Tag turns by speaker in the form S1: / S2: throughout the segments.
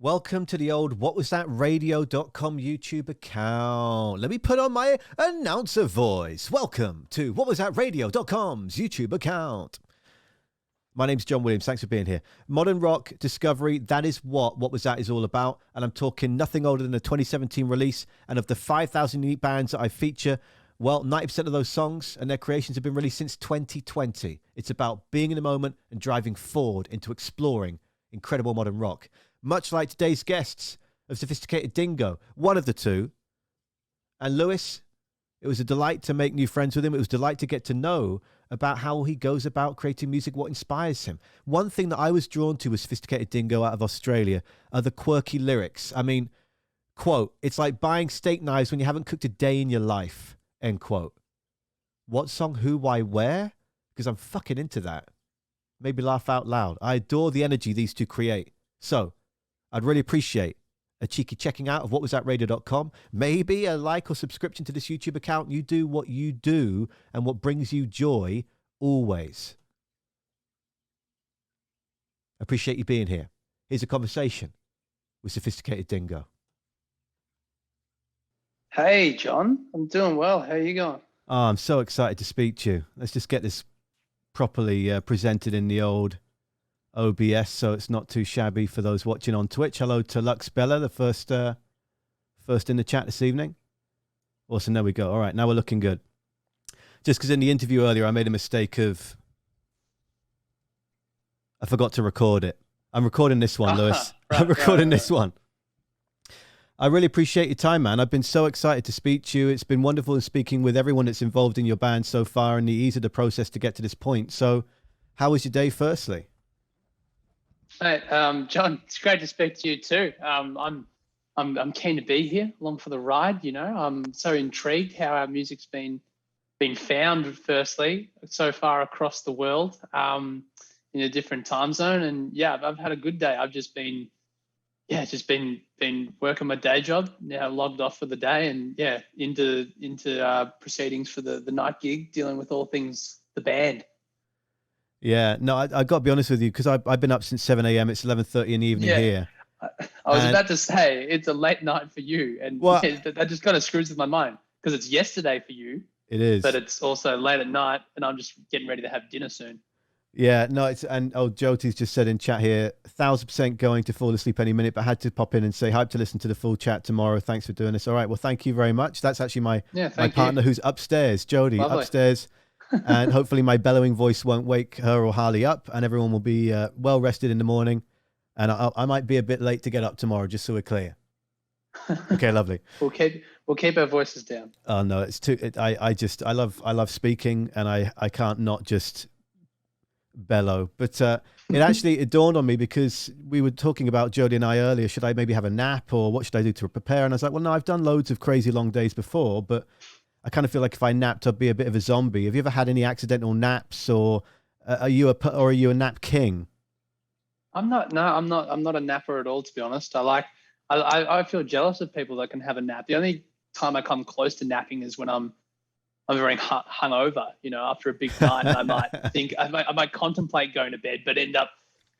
S1: Welcome to the old whatwasthatradio.com YouTube account. Let me put on my announcer voice. Welcome to whatwasthatradio.com's YouTube account. My name's John Williams. Thanks for being here. Modern rock discovery, that is what Was That is all about. And I'm talking nothing older than a 2017 release. And of the 5,000 unique bands that I feature, well, 90% of those songs and their creations have been released since 2020. It's about being in the moment and driving forward into exploring incredible modern rock. Much like today's guests of Sophisticated Dingo, one of the two. And Lewis, it was a delight to make new friends with him. It was a delight to get to know about how he goes about creating music, what inspires him. One thing that I was drawn to with Sophisticated Dingo out of Australia are the quirky lyrics. I mean, quote, "It's like buying steak knives when you haven't cooked a day in your life," end quote. What song, who, why, where? Because I'm fucking into that. Maybe laugh out loud. I adore the energy these two create. So, I'd really appreciate a cheeky checking out of whatwasthatradio.com. Maybe a like or subscription to this YouTube account. You do what you do and what brings you joy always. Appreciate you being here. Here's a conversation with Sophisticated Dingo.
S2: Hey, John. I'm doing well. How are you going?
S1: Oh, I'm so excited to speak to you. Let's just get this properly presented in the old OBS so it's not too shabby for those watching on Twitch. Hello to Lux Bella, the first in the chat this evening. Awesome, there we go. All right, now we're looking good. Just because in the interview earlier I made a mistake of... I forgot to record it. I'm recording this one, Lewis. I'm recording this one. I really appreciate your time, man. I've been so excited to speak to you. It's been wonderful speaking with everyone that's involved in your band so far and the ease of the process to get to this point. So how was your day, firstly?
S2: Hey, John, it's great to speak to you too. I'm keen to be here along for the ride. You know, I'm so intrigued how our music's been found. Firstly, so far across the world, in a different time zone, and yeah, I've had a good day. I've just been working my day job. Now logged off for the day, and yeah, into proceedings for the night gig, dealing with all things the band.
S1: Yeah, no, I got to be honest with you because I've been up since 7 a.m. It's 11:30 in the evening here.
S2: I was about to say it's a late night for you, and that just kind of screws with my mind because it's yesterday for you.
S1: It is,
S2: but it's also late at night, and I'm just getting ready to have dinner soon.
S1: Yeah, no, Jyoti's just said in chat here, 1,000% going to fall asleep any minute, but had to pop in and say hype to listen to the full chat tomorrow. Thanks for doing this. All right, well, thank you very much. That's actually my partner who's upstairs, Jody, upstairs. And hopefully my bellowing voice won't wake her or Harley up, and everyone will be well rested in the morning. And I might be a bit late to get up tomorrow, just so we're clear. Okay, lovely.
S2: We'll keep our voices down.
S1: Oh no, it's too. I love speaking, and I can't not just bellow. But it dawned on me because we were talking about Jody and I earlier. Should I maybe have a nap, or what should I do to prepare? And I was like, well, no, I've done loads of crazy long days before, but I kind of feel like if I napped, I'd be a bit of a zombie. Have you ever had any accidental naps, or are you a nap king?
S2: I'm not a napper at all, to be honest. I feel jealous of people that can have a nap. The only time I come close to napping is when I'm very hungover, you know, after a big night, and I might contemplate going to bed, but end up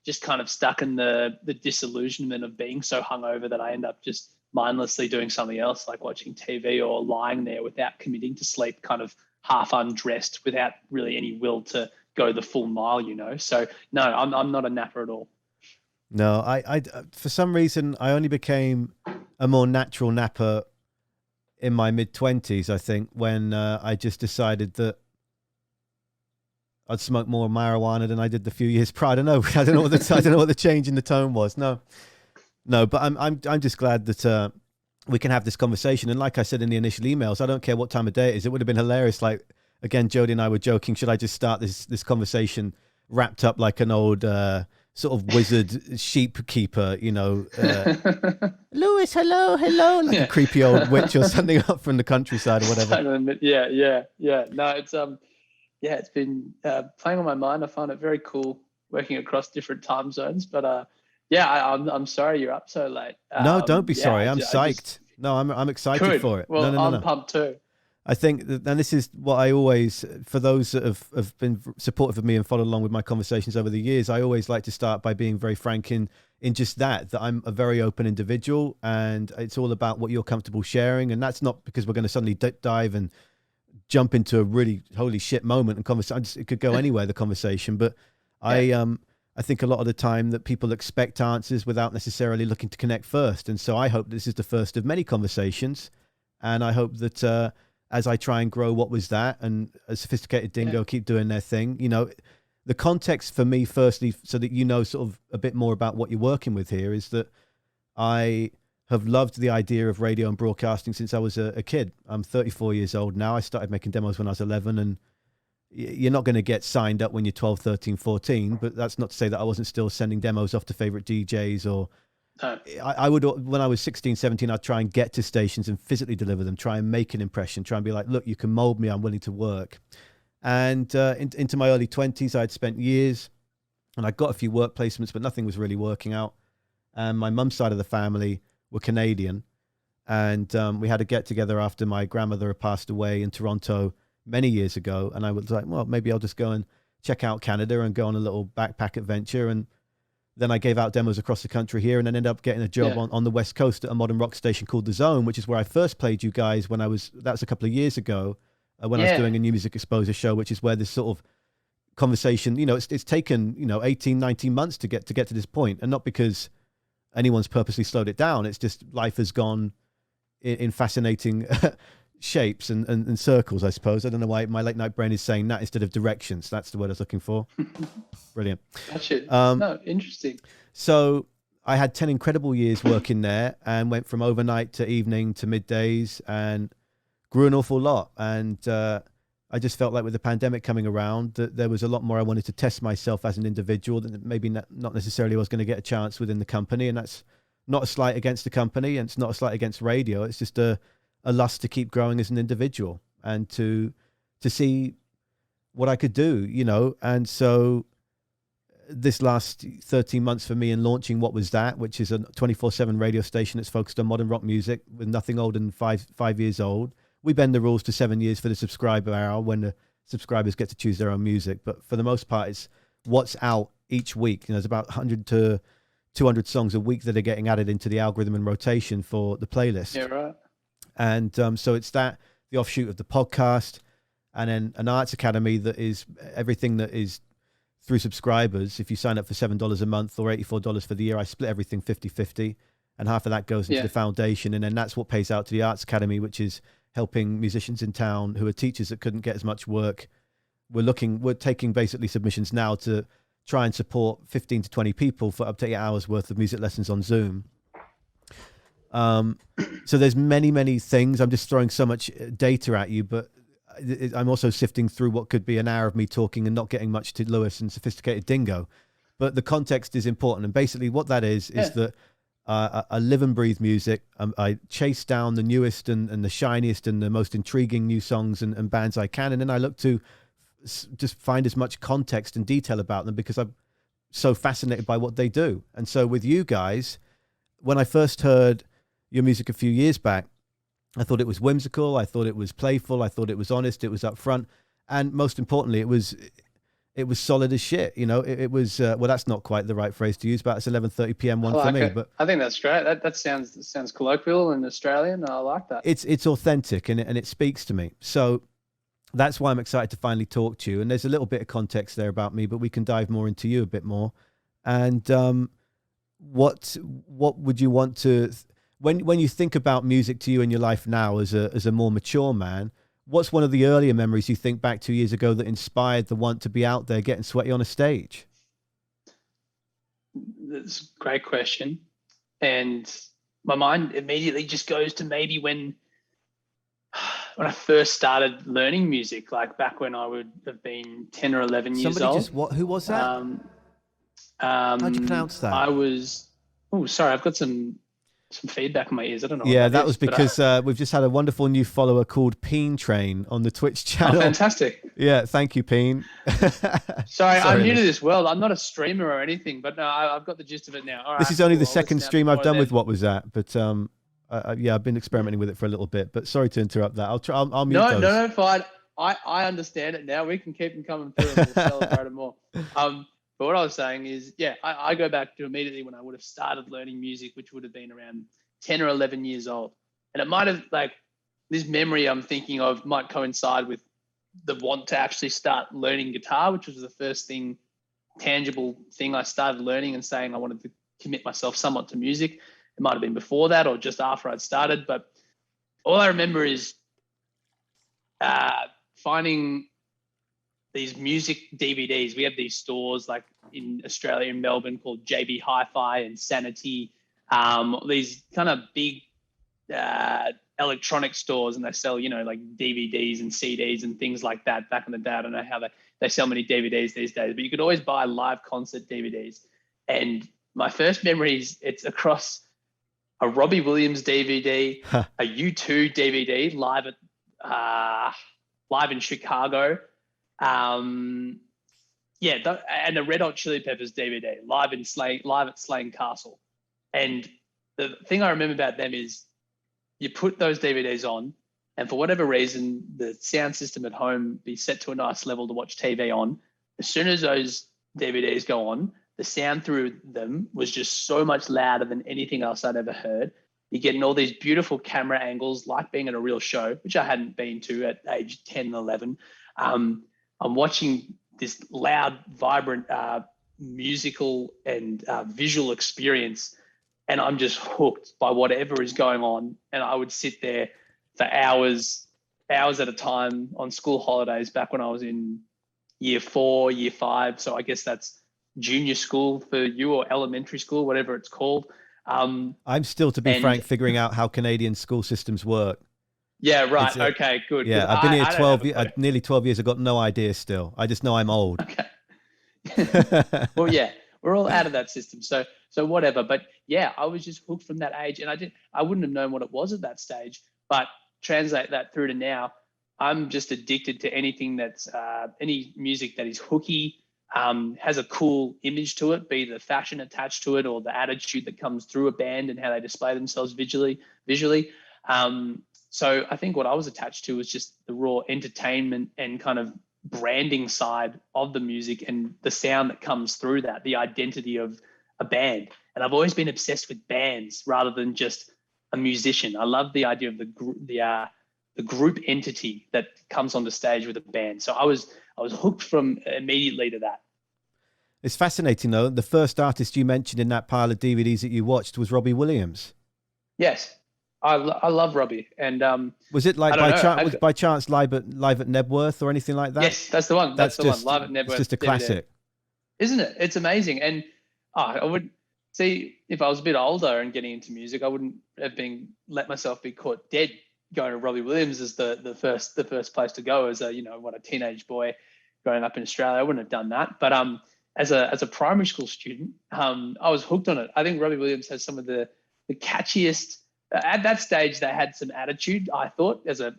S2: just kind of stuck in the disillusionment of being so hungover that I end up just mindlessly doing something else, like watching TV or lying there without committing to sleep, kind of half undressed without really any will to go the full mile, you know? So no, I'm not a napper at all.
S1: No, I for some reason, I only became a more natural napper in my mid-20s, I think, when I just decided that I'd smoke more marijuana than I did the few years prior. I don't know what the change in the tone was. No, but I'm just glad that we can have this conversation. And like I said in the initial emails, I don't care what time of day it is. It would have been hilarious. Like, again, Jody and I were joking, should I just start this conversation wrapped up like an old sort of wizard sheep keeper, you know, Lewis, hello, like a creepy old witch or something up from the countryside or whatever.
S2: Yeah. No, it's been playing on my mind. I find it very cool working across different time zones, but I'm sorry you're up so late.
S1: No, don't be sorry. I'm psyched. I'm excited for it.
S2: Well,
S1: no.
S2: I'm pumped too.
S1: I think that, and this is what I always, for those that have been supportive of me and followed along with my conversations over the years, I always like to start by being very frank in just that I'm a very open individual, and it's all about what you're comfortable sharing. And that's not because we're going to suddenly dive and jump into a really holy shit moment and conversation. It could go anywhere, the conversation, but I think a lot of the time that people expect answers without necessarily looking to connect first. And so I hope this is the first of many conversations. And I hope that as I try and grow What Was That, and a Sophisticated Dingo keep doing their thing, you know, the context for me, firstly, so that you know sort of a bit more about what you're working with here, is that I have loved the idea of radio and broadcasting since I was a kid. I'm 34 years old now. I started making demos when I was 11, and you're not going to get signed up when you're 12, 13, 14, but that's not to say that I wasn't still sending demos off to favorite DJs or I would, when I was 16, 17, I'd try and get to stations and physically deliver them, try and make an impression, try and be like, look, you can mold me, I'm willing to work. And into my early 20s, I'd spent years and I got a few work placements, but nothing was really working out. And my mum's side of the family were Canadian. And we had a get together after my grandmother had passed away in Toronto many years ago. And I was like, well, maybe I'll just go and check out Canada and go on a little backpack adventure. And then I gave out demos across the country here, and then ended up getting a job on the West Coast at a modern rock station called The Zone, which is where I first played you guys that was a couple of years ago when I was doing a new music exposure show, which is where this sort of conversation, you know, it's taken, 18, 19 months to get to this point, and not because anyone's purposely slowed it down. It's just life has gone in fascinating shapes and circles, I suppose. I don't know why my late night brain is saying that instead of directions. That's the word I was looking for. Brilliant.
S2: Gotcha. No, interesting.
S1: So I had 10 incredible years working there, and went from overnight to evening to middays, and grew an awful lot. And I just felt like with the pandemic coming around that there was a lot more I wanted to test myself as an individual than maybe not necessarily was going to get a chance within the company. And that's not a slight against the company, and it's not a slight against radio. It's just a lust to keep growing as an individual and to see what I could do, And so this last 13 months for me in launching What Was That, which is a 24/7 radio station that's focused on modern rock music with nothing older than five years old. We bend the rules to 7 years for the subscriber hour when the subscribers get to choose their own music. But for the most part, it's what's out each week. There's about 100 to 200 songs a week that are getting added into the algorithm and rotation for the playlist.
S2: Yeah, right.
S1: And so it's the offshoot of the podcast, and then an arts academy that is everything that is through subscribers. If you sign up for $7 a month or $84 for the year, I split everything 50-50, and half of that goes into the foundation. And then that's what pays out to the arts academy, which is helping musicians in town who are teachers that couldn't get as much work. We're taking basically submissions now to try and support 15 to 20 people for up to 8 hours worth of music lessons on Zoom. So there's many things. I'm just throwing so much data at you, but I'm also sifting through what could be an hour of me talking and not getting much to Lewis and Sophisticated Dingo. But the context is important. And basically what that is that I live and breathe music. I chase down the newest and the shiniest and the most intriguing new songs and bands I can. And then I look to just find as much context and detail about them because I'm so fascinated by what they do. And so with you guys, when I first heard your music a few years back, I thought it was whimsical. I thought it was playful. I thought it was honest. It was upfront. And most importantly, it was solid as shit. It was, well, that's not quite the right phrase to use, but it's 11:30 PM one for me. But
S2: I think that's great. That sounds colloquial and Australian. I like that.
S1: It's authentic and it speaks to me. So that's why I'm excited to finally talk to you. And there's a little bit of context there about me, but we can dive more into you a bit more. And what would you want to, when you think about music to you in your life now as a more mature man, what's one of the earlier memories you think back 2 years ago that inspired the want to be out there getting sweaty on a stage?
S2: That's a great question. And my mind immediately just goes to maybe when I first started learning music, like back when I would have been 10 or 11 years old.
S1: Who was that? How'd you pronounce that?
S2: Sorry, I've got some feedback in my ears. I don't know.
S1: Yeah, that was because we've just had a wonderful new follower called Peen Train on the Twitch channel.
S2: Oh, fantastic.
S1: Yeah, thank you, Peen.
S2: Sorry, I'm new to this world. I'm not a streamer or anything, but no, I've got the gist of it now. All right,
S1: this is only the second stream I've done with What Was That, but Yeah, I've been experimenting with it for a little bit, but sorry to interrupt that. I'll mute
S2: No,
S1: those.
S2: no, no, fine. I understand it now. We can keep them coming through and we'll celebrate them more. But what I was saying is, yeah, I go back to immediately when I would have started learning music, which would have been around 10 or 11 years old. And it might have, like, this memory I'm thinking of might coincide with the want to actually start learning guitar, which was the first thing, tangible thing I started learning and saying I wanted to commit myself somewhat to music. It might have been before that or just after I'd started. But all I remember is finding these music DVDs. We have these stores like in Australia, in Melbourne, called JB Hi-Fi and Sanity. These kind of big electronic stores, and they sell, like DVDs and CDs and things like that. Back in the day, I don't know how they sell many DVDs these days, but you could always buy live concert DVDs. And my first memories, it's across a Robbie Williams DVD, a U2 DVD live in Chicago. And the Red Hot Chili Peppers DVD live at Slane Castle. And the thing I remember about them is you put those DVDs on, and for whatever reason, the sound system at home be set to a nice level to watch TV on. As soon as those DVDs go on, the sound through them was just so much louder than anything else I'd ever heard. You're getting all these beautiful camera angles, like being at a real show, which I hadn't been to at age 10 and 11. I'm watching this loud, vibrant musical and visual experience, and I'm just hooked by whatever is going on. And I would sit there for hours at a time on school holidays back when I was in year 4, year 5. So I guess that's junior school for you, or elementary school, whatever it's called.
S1: I'm still, to be frank, figuring out how Canadian school systems work.
S2: Yeah, right. Okay, good.
S1: Yeah, I've been here nearly 12 years. I've got no idea still. I just know I'm old.
S2: Okay. Well, yeah, we're all out of that system. So whatever. But yeah, I was just hooked from that age, and I wouldn't have known what it was at that stage. But translate that through to now, I'm just addicted to anything that's any music that is hooky, has a cool image to it, be the fashion attached to it or the attitude that comes through a band and how they display themselves visually. So I think what I was attached to was just the raw entertainment and kind of branding side of the music and the sound that comes through that, the identity of a band. And I've always been obsessed with bands rather than just a musician. I love the idea of the group entity that comes on the stage with a band. So I was hooked from immediately to that.
S1: It's fascinating though. The first artist you mentioned in that pile of DVDs that you watched was Robbie Williams.
S2: Yes. I love Robbie. And
S1: was it like by chance live at Nebworth or anything like that?
S2: Yes, that's the one. That's the one. Live at Nebworth.
S1: It's just a classic.
S2: Isn't it? It's amazing. And I would see, if I was a bit older and getting into music, I wouldn't have let myself be caught dead going to Robbie Williams as the first place to go as a teenage boy growing up in Australia. I wouldn't have done that. But as a primary school student, I was hooked on it. I think Robbie Williams has some of the catchiest. At that stage, they had some attitude. I thought, as a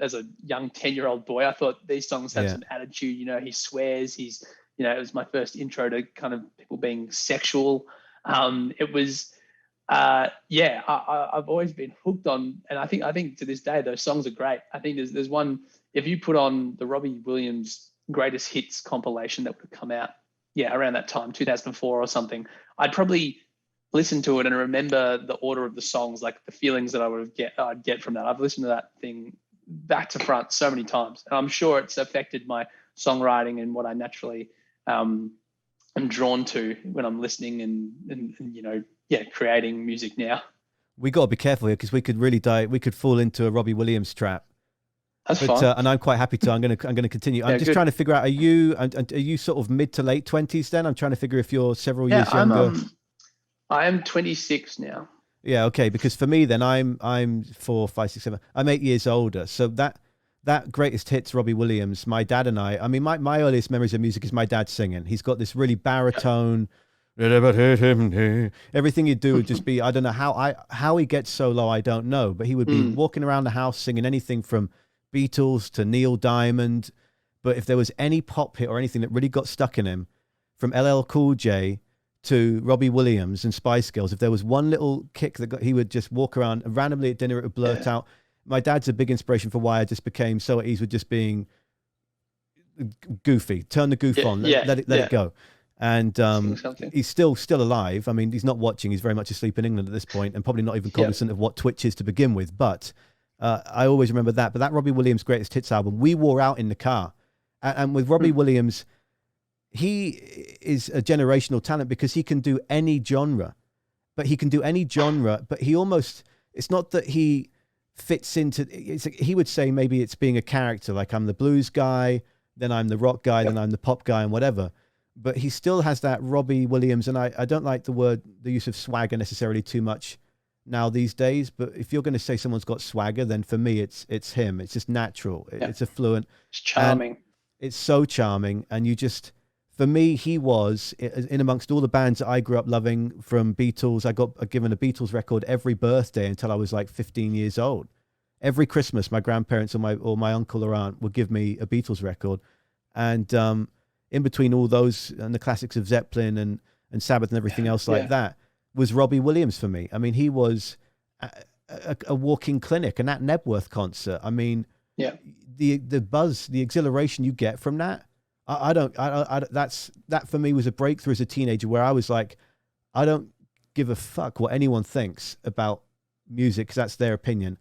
S2: young 10-year-old boy, I thought these songs have some attitude. He swears. It was my first intro to kind of people being sexual. It was, I've always been hooked on, and I think to this day those songs are great. I think there's one, if you put on the Robbie Williams greatest hits compilation that would have come out, around that time, 2004 or something, I'd probably listen to it and remember the order of the songs, like the feelings that I'd get from that. I've listened to that thing back to front so many times, and I'm sure it's affected my songwriting and what I naturally am drawn to when I'm listening and creating music now.
S1: We got to be careful here because we could really we could fall into a Robbie Williams trap.
S2: That's fine.
S1: And I'm quite happy to. I'm going to continue. I'm just trying to figure out, are you sort of mid to late 20s then? I'm trying to figure if you're several years younger.
S2: I am 26 now.
S1: Yeah, okay. Because for me, then I'm 4, 5, 6, 7. I'm 8 years older. So that greatest hits Robbie Williams. My dad and I mean, my earliest memories of music is my dad singing. He's got this really baritone. Everything he'd do would just be, I don't know how he gets so low. I don't know, but he would be walking around the house singing anything from Beatles to Neil Diamond. But if there was any pop hit or anything that really got stuck in him, from LL Cool J to Robbie Williams and Spice Girls, if there was one little kick he would just walk around and randomly at dinner, it would blurt out. My dad's a big inspiration for why I just became so at ease with just being goofy. Turn the goof on, let it go. And he's still alive. I mean, he's not watching. He's very much asleep in England at this point, and probably not even cognizant of what Twitch is to begin with. But I always remember that. But that Robbie Williams Greatest Hits album, we wore out in the car. And with Robbie Williams, he is a generational talent because he can do any genre. But he almost, it's not that he fits into, he would say maybe it's being a character, like I'm the blues guy, then I'm the rock guy, then I'm the pop guy and whatever. But he still has that Robbie Williams, and I don't like the use of swagger necessarily too much now these days. But if you're going to say someone's got swagger, then for me, it's him. It's just natural. It's affluent.
S2: It's charming.
S1: It's so charming. And for me, he was in amongst all the bands that I grew up loving from Beatles. I got given a Beatles record every birthday until I was like 15 years old. Every Christmas, my grandparents or my uncle or aunt would give me a Beatles record. And in between all those and the classics of Zeppelin and Sabbath and everything else like that was Robbie Williams for me. I mean, he was a walking clinic, and that Nebworth concert. I mean, the buzz, the exhilaration you get from that. That for me was a breakthrough as a teenager where I was like, I don't give a fuck what anyone thinks about music because that's their opinion.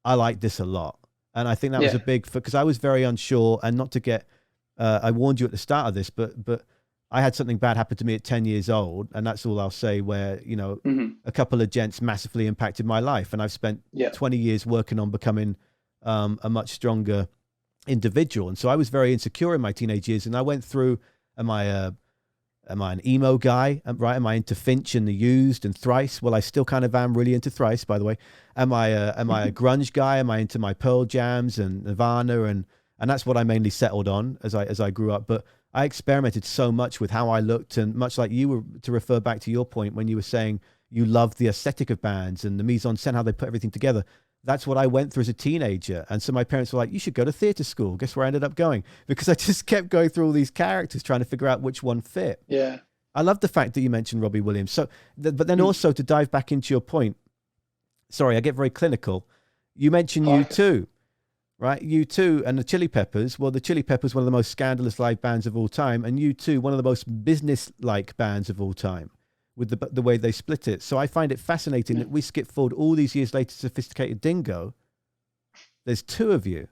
S1: I like this a lot. And I think that was a big, because I was very unsure, and not to get, I warned you at the start of this, but I had something bad happen to me at 10 years old. And that's all I'll say, where, a couple of gents massively impacted my life. And I've spent 20 years working on becoming a much stronger individual. And so I was very insecure in my teenage years. And I went through, am I an emo guy? Right? Am I into Finch and the Used and Thrice? Well, I still kind of am really into Thrice, by the way. Am I a grunge guy? Am I into my Pearl Jams and Nirvana? And that's what I mainly settled on as I grew up. But I experimented so much with how I looked, and much like you were, to refer back to your point when you were saying you loved the aesthetic of bands and the mise en scène, how they put everything together. That's what I went through as a teenager. And so my parents were like, you should go to theater school. Guess where I ended up going? Because I just kept going through all these characters trying to figure out which one fit.
S2: Yeah.
S1: I love the fact that you mentioned Robbie Williams. So, but then also to dive back into your point, sorry, I get very clinical. You mentioned U2, right? U2 and the Chili Peppers. Well, the Chili Peppers, one of the most scandalous live bands of all time, and U2, one of the most business-like bands of all time, with the way they split it. So I find it fascinating that we skip forward all these years later to Sophisticated Dingo. There's two of you.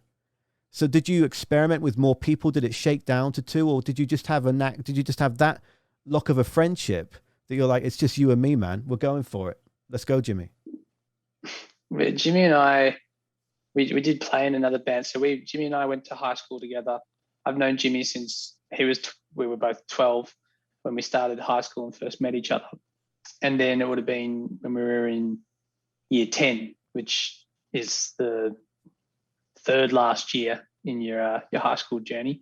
S1: So did you experiment with more people? Did it shake down to two, or did you just have did you just have that lock of a friendship that you're like, it's just you and me, man. We're going for it. Let's go, Jimmy.
S2: Jimmy and I, we did play in another band. So Jimmy and I went to high school together. I've known Jimmy since we were both 12 when we started high school and first met each other. And then it would have been when we were in year 10, which is the third last year in your high school journey.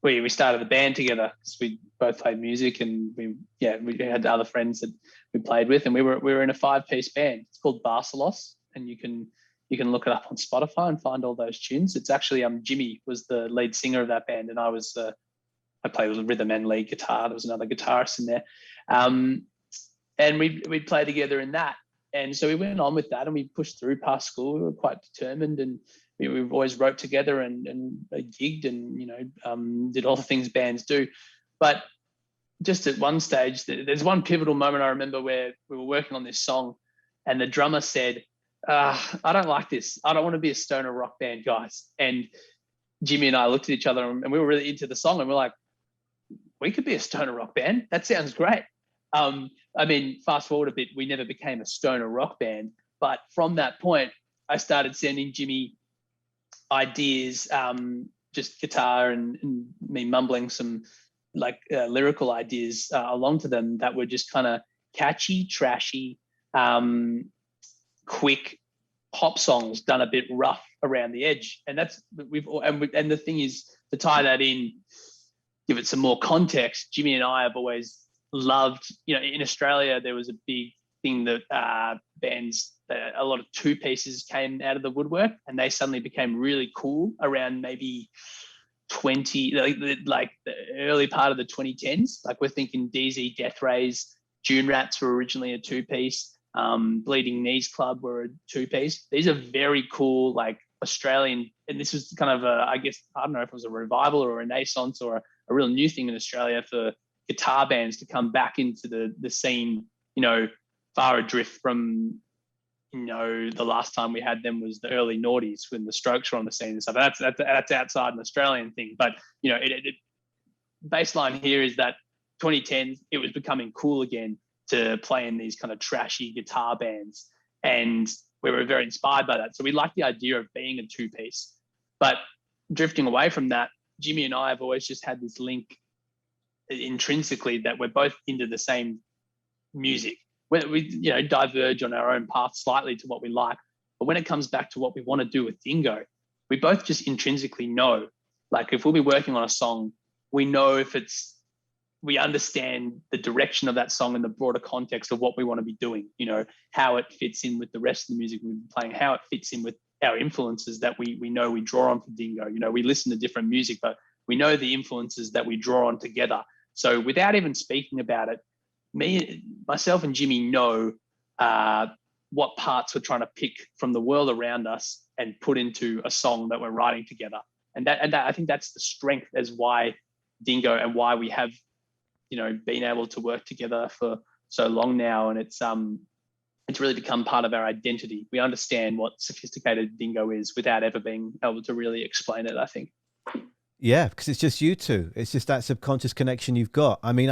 S2: We started the band together because we both played music, and we had other friends that we played with, and we were in a 5-piece band. It's called Barcelos, and you can look it up on Spotify and find all those tunes. It's actually Jimmy was the lead singer of that band, and I played with rhythm and lead guitar. There was another guitarist in there, and we'd play together in that. And so we went on with that, and we pushed through past school. We were quite determined, and we always wrote together and gigged and did all the things bands do. But just at one stage, there's one pivotal moment I remember where we were working on this song, and the drummer said, I don't like this. I don't want to be a stoner rock band, guys. And Jimmy and I looked at each other, and we were really into the song, and we're like, we could be a stoner rock band. That sounds great. Fast forward a bit, we never became a stoner rock band. But from that point, I started sending Jimmy ideas, just guitar and me mumbling some lyrical ideas along to them that were just kind of catchy, trashy, quick pop songs done a bit rough around the edge. And and the thing is, to tie that in, give it some more context, Jimmy and I have always loved, in Australia, there was a big thing that bands, a lot of 2-pieces came out of the woodwork, and they suddenly became really cool around maybe like the early part of the 2010s. Like we're thinking DZ Death Rays, June Rats were originally a 2-piece. Bleeding Knees Club were a 2-piece. These are very cool, like Australian, and this was kind of I guess, I don't know if it was a revival or a renaissance or a real new thing in Australia for guitar bands to come back into the scene, far adrift from, the last time we had them was the early noughties when the Strokes were on the scene and stuff. That's outside an Australian thing. But, baseline here is that 2010s, it was becoming cool again to play in these kind of trashy guitar bands. And we were very inspired by that. So we like the idea of being a 2-piece. But drifting away from that, Jimmy and I have always just had this link intrinsically that we're both into the same music. We diverge on our own path slightly to what we like. But when it comes back to what we want to do with Dingo, we both just intrinsically know, like if we'll be working on a song, we know we understand the direction of that song in the broader context of what we want to be doing, how it fits in with the rest of the music we've been playing, how it fits in with our influences that we know we draw on for Dingo. We listen to different music, but we know the influences that we draw on together. So without even speaking about it, myself and Jimmy know what parts we're trying to pick from the world around us and put into a song that we're writing together. And that I think that's the strength as why Dingo and why we have, been able to work together for so long now. And it's really become part of our identity. We understand what sophisticated Dingo is without ever being able to really explain it, I think.
S1: Yeah, because it's just you two. It's just that subconscious connection you've got. I mean,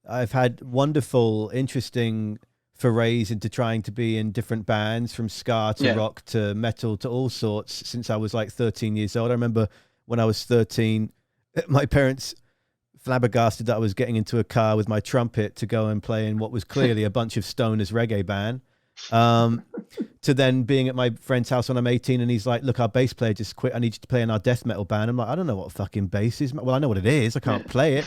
S1: I've had wonderful, interesting forays into trying to be in different bands, from ska to rock to metal to all sorts, since I was like 13 years old. I remember when I was 13, my parents flabbergasted that I was getting into a car with my trumpet to go and play in what was clearly a bunch of stoners reggae band, to then being at my friend's house when I'm 18 and he's like, look, our bass player just quit. I need you to play in our death metal band. I'm like, I don't know what fucking bass is. Well, I know what it is. I can't play it.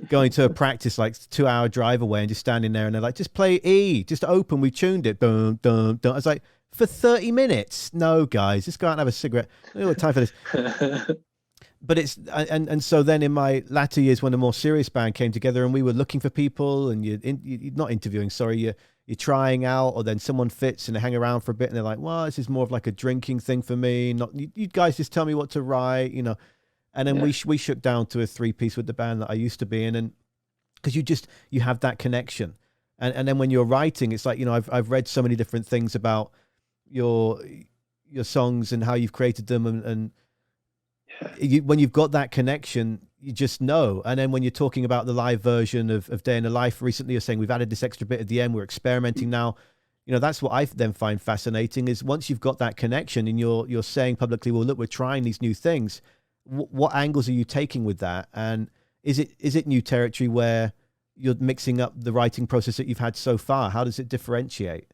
S1: Going to a practice like 2-hour drive away and just standing there and they're like, just play E, just open. We tuned it. Dun, dun, dun. I was like, for 30 minutes? No, guys, just go out and have a cigarette. I don't have time for this. But it's, and so then in my latter years, when a more serious band came together and we were looking for people and you're not interviewing, sorry, you're trying out, or then someone fits and they hang around for a bit and they're like, well, this is more of like a drinking thing for me. Not you guys just tell me what to write, And then we shook down to a 3-piece with the band that I used to be in. And because you have that connection. And then when you're writing, it's like, I've read so many different things about your songs and how you've created them. And when you've got that connection, you just know. And then when you're talking about the live version of Day in the Life recently, you're saying we've added this extra bit at the end, we're experimenting now. That's what I then find fascinating, is once you've got that connection and you're saying publicly, well, look, we're trying these new things. What angles are you taking with that? And is it new territory where you're mixing up the writing process that you've had so far? How does it differentiate?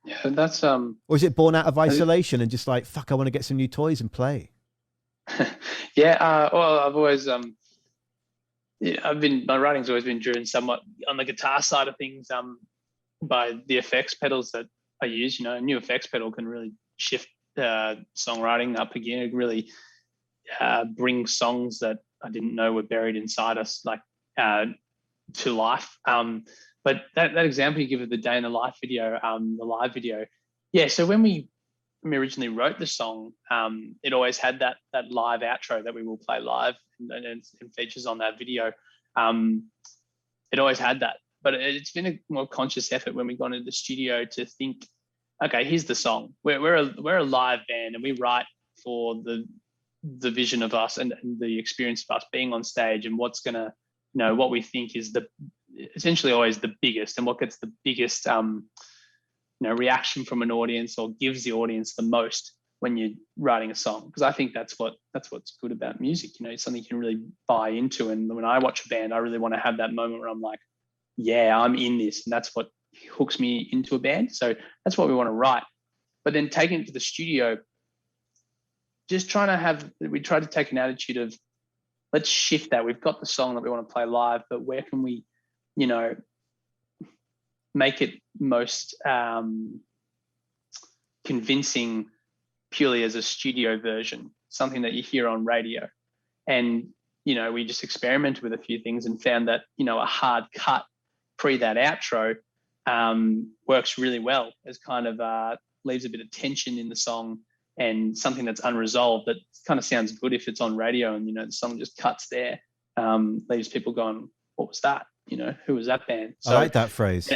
S2: Yeah, that's
S1: or is it born out of isolation and just like, fuck, I want to get some new toys and play?
S2: Well, I've always my writing's always been driven somewhat on the guitar side of things by the effects pedals that I use. A new effects pedal can really shift songwriting up again. It really bring songs that I didn't know were buried inside us, like to life. But that example you give of the Day in the Life video, the live video, so when we originally wrote the song, it always had that live outro that we will play live and features on that video. It always had that, but it's been a more conscious effort when we got into the studio to think, okay, here's the song. We're a live band and we write for the vision of us and the experience of us being on stage, and what's gonna, what we think is essentially always the biggest, and what gets the biggest reaction from an audience, or gives the audience the most when you're writing a song. Because I think that's what's good about music. It's something you can really buy into. And when I watch a band, I really want to have that moment where I'm like, yeah, I'm in this, and that's what hooks me into a band. So that's what we want to write. But then taking it to the studio, just we try to take an attitude of, let's shift that. We've got the song that we want to play live, but where can we, make it most convincing purely as a studio version? something that you hear on radio. And, you know, we just experimented with a few things and found that, you know, a hard cut pre that outro works really well as kind of leaves a bit of tension in the song and something that's unresolved that kind of sounds good if it's on radio and, you know, the song just cuts there, leaves people going, what was that? You know, who was that band?
S1: So, I like that phrase.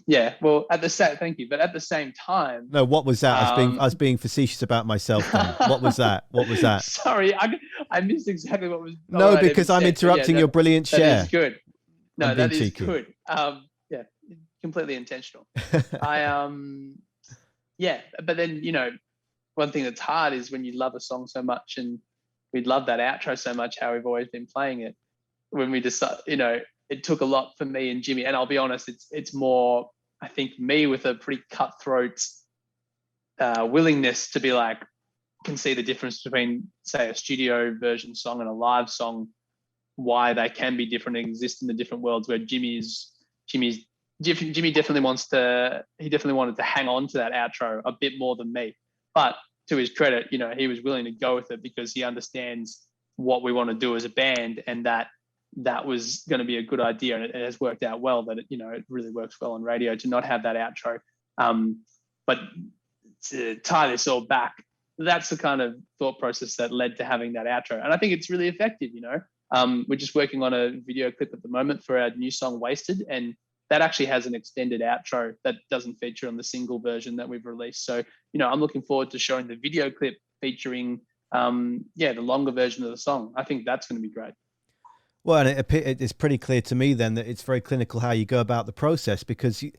S2: Yeah, well, thank you. But at the same time,
S1: no, what was that? I was being facetious about myself. Then what was that? What was that?
S2: Sorry, I missed exactly what was.
S1: No, because I'm interrupting your brilliant share.
S2: That is good. No, that is
S1: cheeky.
S2: Good. Yeah, completely intentional. Yeah, but then, you know, one thing that's hard is when you love a song so much and we love that outro so much, how we've always been playing it. When we decide, you know, it took a lot for me and Jimmy, and I'll be honest, it's more, I think, me with a pretty cutthroat willingness to be like, can see the difference between, say, a studio version song and a live song, why they can be different and exist in the different worlds. Where Jimmy definitely wanted to hang on to that outro a bit more than me, but to his credit, you know, he was willing to go with it because he understands what we want to do as a band, and that was going to be a good idea, and it has worked out well. That it, you know, it really works well on radio to not have that outro. But to tie this all back, that's the kind of thought process that led to having that outro, and I think it's really effective. You know, we're just working on a video clip at the moment for our new song "Wasted," and that actually has an extended outro that doesn't feature on the single version that we've released. So, you know, I'm looking forward to showing the video clip featuring, the longer version of the song. I think that's going to be great.
S1: Well, and it's pretty clear to me then that it's very clinical how you go about the process, because you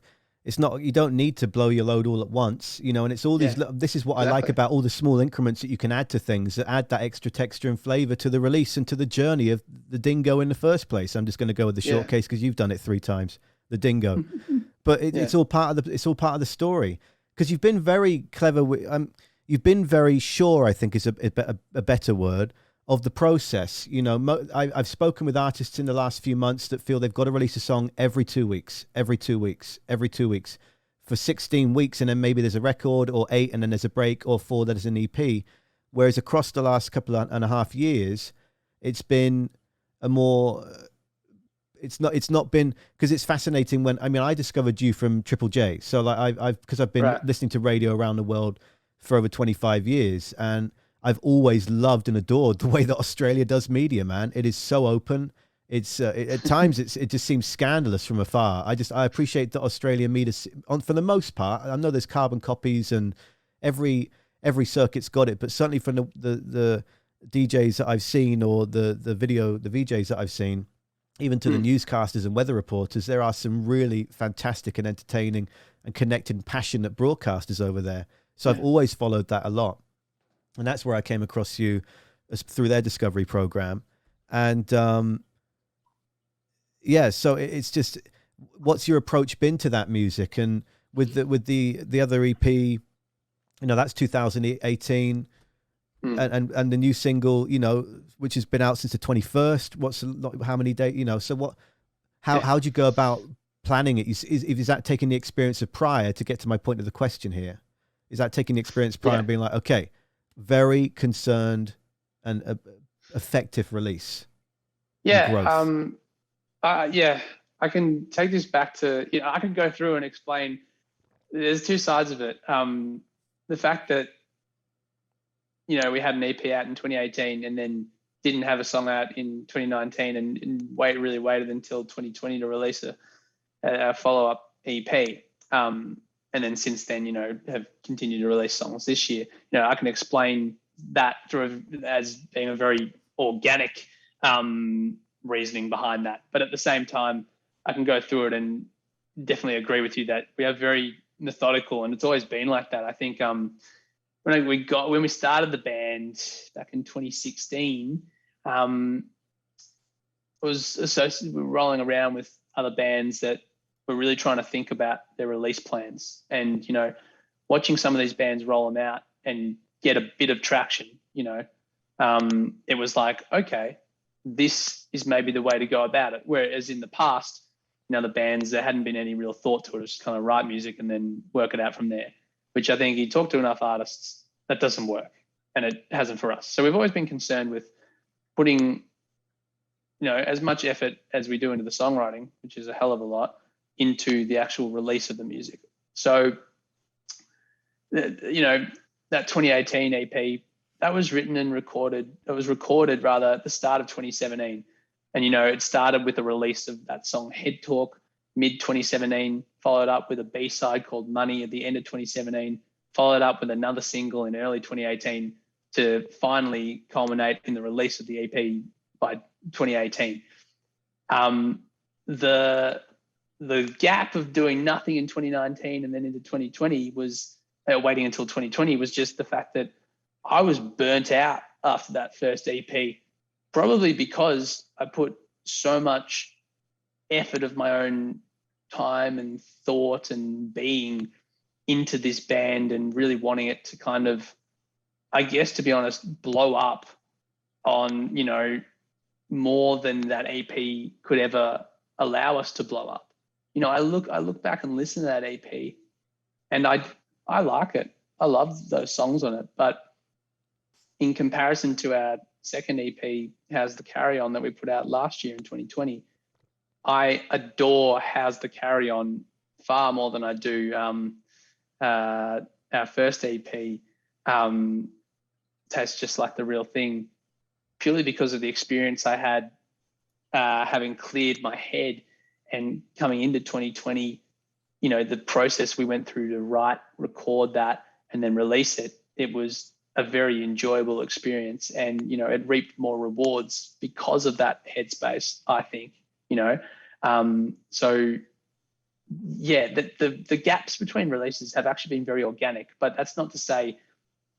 S1: don't need to blow your load all at once, you know, and it's all these, this is what I like about all the small increments that you can add to things that add that extra texture and flavor to the release and to the journey of the Dingo in the first place. I'm just going to go with the short case because you've done it 3 times, the Dingo, but it's all part of the story, because you've been very clever you've been very sure, I think is a better word, of the process. You know, I've spoken with artists in the last few months that feel they've got to release a song every 2 weeks for 16 weeks, and then maybe there's a record, or 8 and then there's a break, or 4 that is an EP. Whereas across the last couple and a half years, it's been a more, it's not been, because it's fascinating when, I mean, I discovered you from Triple J. So like because I've been listening to radio around the world for over 25 years, and I've always loved and adored the way that Australia does media, man. It is so open. It's at times it just seems scandalous from afar. I appreciate that Australian media, for the most part. I know there's carbon copies and every circuit's got it, but certainly from the DJs that I've seen, or the VJs that I've seen, even to the newscasters and weather reporters, there are some really fantastic and entertaining and connected and passionate broadcasters over there. So I've always followed that a lot. And that's where I came across you, through their discovery program. And so it's just, what's your approach been to that music? And with the other EP, you know, that's 2018, and the new single, you know, which has been out since the 21st. How many days? You know, so how'd you go about planning it? Is that taking the experience of prior, to get to my point of the question here? Is that taking the experience prior and being like, okay, very concerned and effective release?
S2: I can take this back to, you know, I can go through and explain. There's 2 sides of it. The fact that, you know, we had an EP out in 2018 and then didn't have a song out in 2019 and waited until 2020 to release a follow-up EP. And then since then, you know, have continued to release songs this year. You know, I can explain that as being a very organic reasoning behind that. But at the same time, I can go through it and definitely agree with you that we are very methodical, and it's always been like that. I think when we started the band back in 2016, it was associated with rolling around with other bands that were really trying to think about their release plans, and, you know, watching some of these bands roll them out and get a bit of traction, you know, it was like, okay, this is maybe the way to go about it. Whereas in the past, you know, the bands, there hadn't been any real thought to it. It was just kind of write music and then work it out from there, which I think you talk to enough artists, that doesn't work. and it hasn't for us. So we've always been concerned with putting, as much effort as we do into the songwriting, which is a hell of a lot, into the actual release of the music. So, that 2018 EP, that was written and recorded. It was recorded rather at the start of 2017. And, it started with the release of that song Head Talk mid 2017, followed up with a B-side called Money at the end of 2017, followed up with another single in early 2018 to finally culminate in the release of the EP by 2018. The gap of doing nothing in 2019 and then into 2020 was waiting until 2020 was just the fact that I was burnt out after that first EP, probably because I put so much effort of my own time and thought and being into this band and really wanting it to kind of, I guess, to be honest, blow up on, more than that EP could ever allow us to blow up. I look back and listen to that EP and I like it. I love those songs on it. But in comparison to our second EP, How's the Carry On, that we put out last year in 2020, I adore How's the Carry On far more than I do our first EP. Tastes Just Like the Real Thing, purely because of the experience I had having cleared my head and coming into 2020, the process we went through to write, record that, and then release it. It was a very enjoyable experience, and it reaped more rewards because of that headspace, I think. So yeah, the gaps between releases have actually been very organic, but that's not to say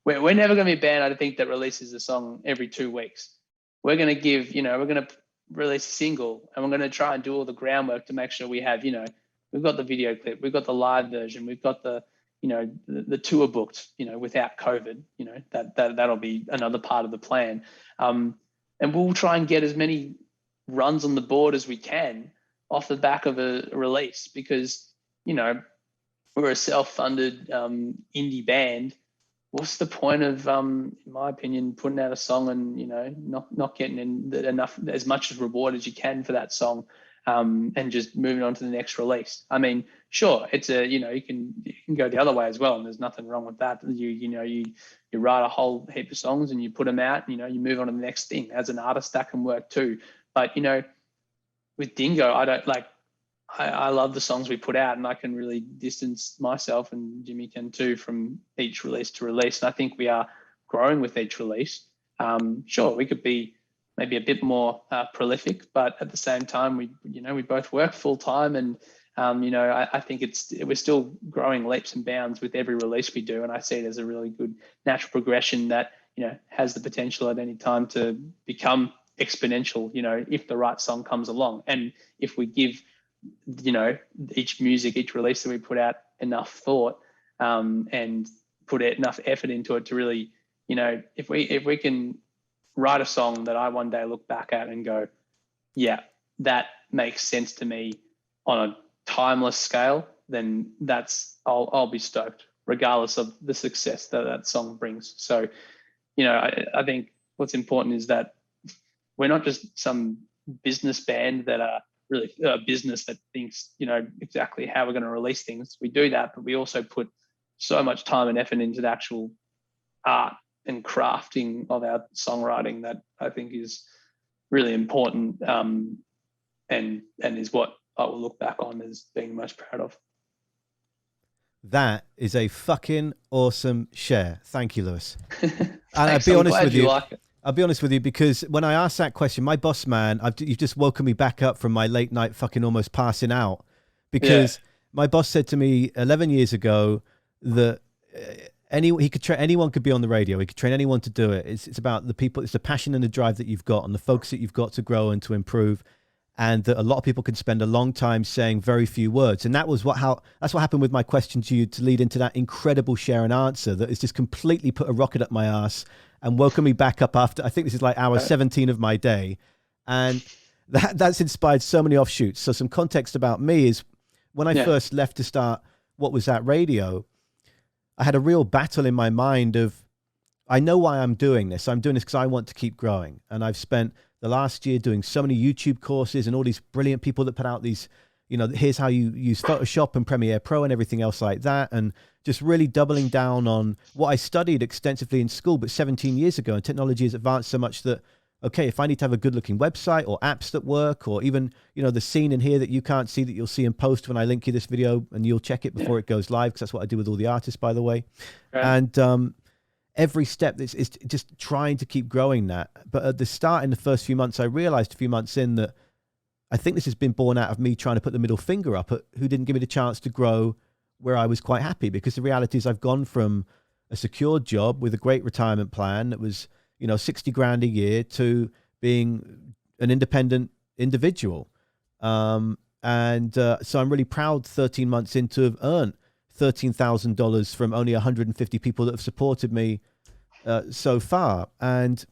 S2: we're never going to be a band, I think, that releases a song every 2 weeks. We're going to give, we're going to release a single, and we're going to try and do all the groundwork to make sure we have, we've got the video clip, we've got the live version, we've got the tour booked, without COVID, that'll be another part of the plan. And we'll try and get as many runs on the board as we can off the back of a release, because, we're a self-funded indie band. What's the point of, in my opinion, putting out a song and, not getting in enough, as much reward as you can for that song, and just moving on to the next release? I mean, sure, it's you can go the other way as well, and there's nothing wrong with that. You write a whole heap of songs and you put them out, you move on to the next thing. As an artist, that can work too. But, with Dingo, I love the songs we put out, and I can really distance myself, and Jimmy can too, from each release to release. And I think we are growing with each release. Sure, we could be maybe a bit more prolific, but at the same time, we both work full time, and I think we're still growing leaps and bounds with every release we do, and I see it as a really good natural progression that has the potential at any time to become exponential. If the right song comes along, and if we give each release that we put out enough thought, and put enough effort into it to really, if we can write a song that I one day look back at and go, yeah, that makes sense to me on a timeless scale, then I'll be stoked, regardless of the success that song brings. So, I think what's important is that we're not just some business band that are really a business that thinks, exactly how we're going to release things. We do that, but we also put so much time and effort into the actual art and crafting of our songwriting that I think is really important, and is what I will look back on as being most proud of.
S1: That is a fucking awesome share. Thank you, Lewis. And
S2: I'll be honest with you. Like it.
S1: I'll be honest with you, because when I asked that question, my boss man, you've just woken me back up from my late night fucking almost passing out, because my boss said to me 11 years ago that anyone could be on the radio. He could train anyone to do it. It's about the people. It's the passion and the drive that you've got, and the focus that you've got to grow and to improve. And that a lot of people can spend a long time saying very few words. And that's what happened with my question to you, to lead into that incredible share and answer that has just completely put a rocket up my ass and woken me back up after, I think this is like hour 17 of my day. And that's inspired so many offshoots. So some context about me is, when I first left to start What Was That Radio, I had a real battle in my mind of I know why I'm doing this. I'm doing this because I want to keep growing. And I've spent the last year doing so many YouTube courses and all these brilliant people that put out these, here's how you use Photoshop and Premiere Pro and everything else like that. And just really doubling down on what I studied extensively in school, but 17 years ago. And technology has advanced so much that, okay, if I need to have a good looking website or apps that work, or even, the scene in here that you can't see that you'll see in post when I link you this video, and you'll check it before it goes live, because that's what I do with all the artists, by the way. Right. And, every step is just trying to keep growing that. But at the start, in the first few months, I realized a few months in that I think this has been born out of me trying to put the middle finger up at who didn't give me the chance to grow where I was quite happy. Because the reality is I've gone from a secure job with a great retirement plan that was, 60 grand a year, to being an independent individual. So I'm really proud 13 months in to have earned $13,000 from only 150 people that have supported me so far. And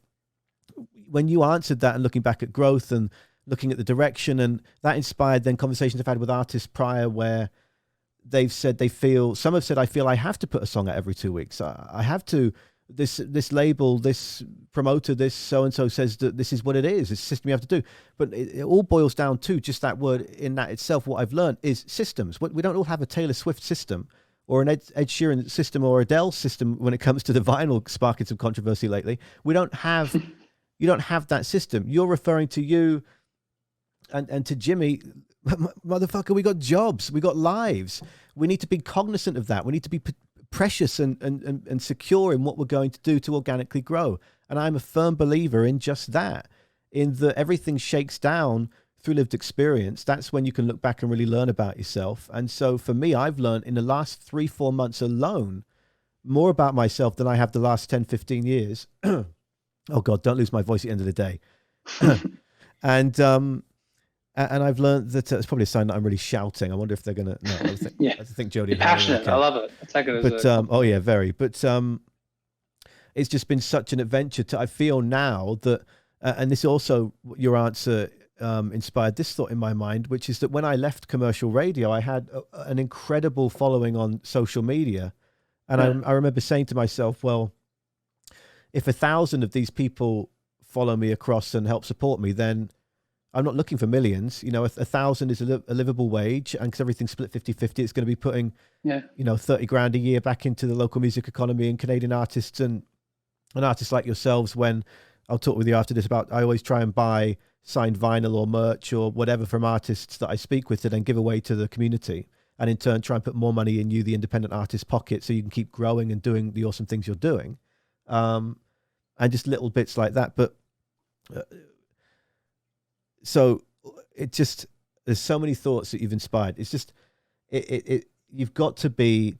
S1: when you answered that and looking back at growth and looking at the direction, and that inspired then conversations I've had with artists prior where they've said some have said, I feel I have to put a song out every 2 weeks. I have to, this label, this promoter, this so-and-so says that this is what it is. It's a system you have to do. But it all boils down to just that word in that itself. What I've learned is systems. We don't all have a Taylor Swift system or an Ed Sheeran system or Adele system when it comes to the vinyl sparking some controversy lately. You don't have that system. You're referring to you and to Jimmy, motherfucker, we got jobs, we got lives. We need to be cognizant of that. We need to be precious and secure in what we're going to do to organically grow. And I'm a firm believer in just that, in that everything shakes down through lived experience. That's when you can look back and really learn about yourself. And so for me, I've learned in the last 3-4 months alone more about myself than I have the last 10, 15 years. Oh God, don't lose my voice at the end of the day. And I've learned that it's probably a sign that I'm really shouting. I wonder if they're going to, no, I think Jody.
S2: You're passionate. Okay. I love it. I take it as
S1: oh yeah, very. But it's just been such an adventure I feel now that, and this also, your answer inspired this thought in my mind, which is that when I left commercial radio, I had an incredible following on social media. And I remember saying to myself, well, if 1,000 of these people follow me across and help support me, then I'm not looking for millions. 1,000 is a livable wage, and because everything's split 50-50, it's going to be putting, 30 grand a year back into the local music economy and Canadian artists and artists like yourselves. When I'll talk with you after this about, I always try and buy signed vinyl or merch or whatever from artists that I speak with to then give away to the community, and in turn try and put more money in you, the independent artist pocket, so you can keep growing and doing the awesome things you're doing. And just little bits like that. But so it just, there's so many thoughts that you've inspired. It's just, you've got to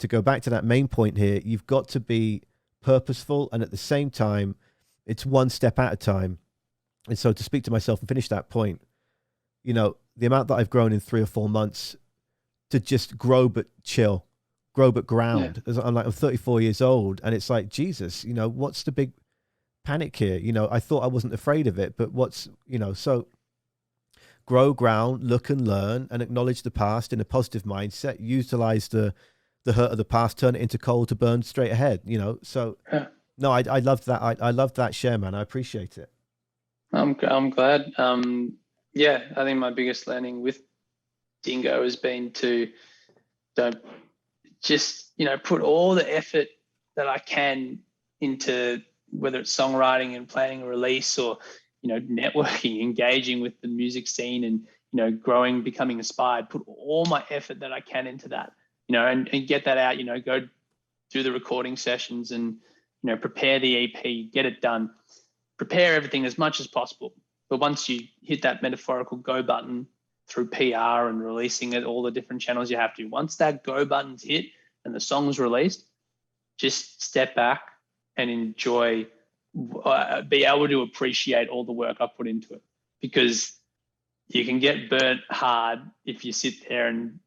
S1: go back to that main point here, you've got to be purposeful, and at the same time, it's one step at a time. And so to speak to myself and finish that point, the amount that I've grown in 3 or 4 months to just grow but chill, grow but ground. Yeah. I'm 34 years old, and it's like, Jesus, what's the big panic here? I thought I wasn't afraid of it, but what's, so grow, ground, look and learn, and acknowledge the past in a positive mindset, utilize the hurt of the past, turn it into coal to burn straight ahead, so no, I loved that. I loved that share, man. I appreciate it.
S2: I'm glad. I think my biggest learning with Dingo has been to don't just, put all the effort that I can into whether it's songwriting and planning a release or, networking, engaging with the music scene and, growing, becoming inspired, put all my effort that I can into that, and get that out, go do the recording sessions and, prepare the EP, get it done, prepare everything as much as possible. But once you hit that metaphorical go button through PR and releasing it, all the different channels you have to, once that go button's hit and the song's released, just step back and enjoy, be able to appreciate all the work I put into it, because you can get burnt hard if you sit there and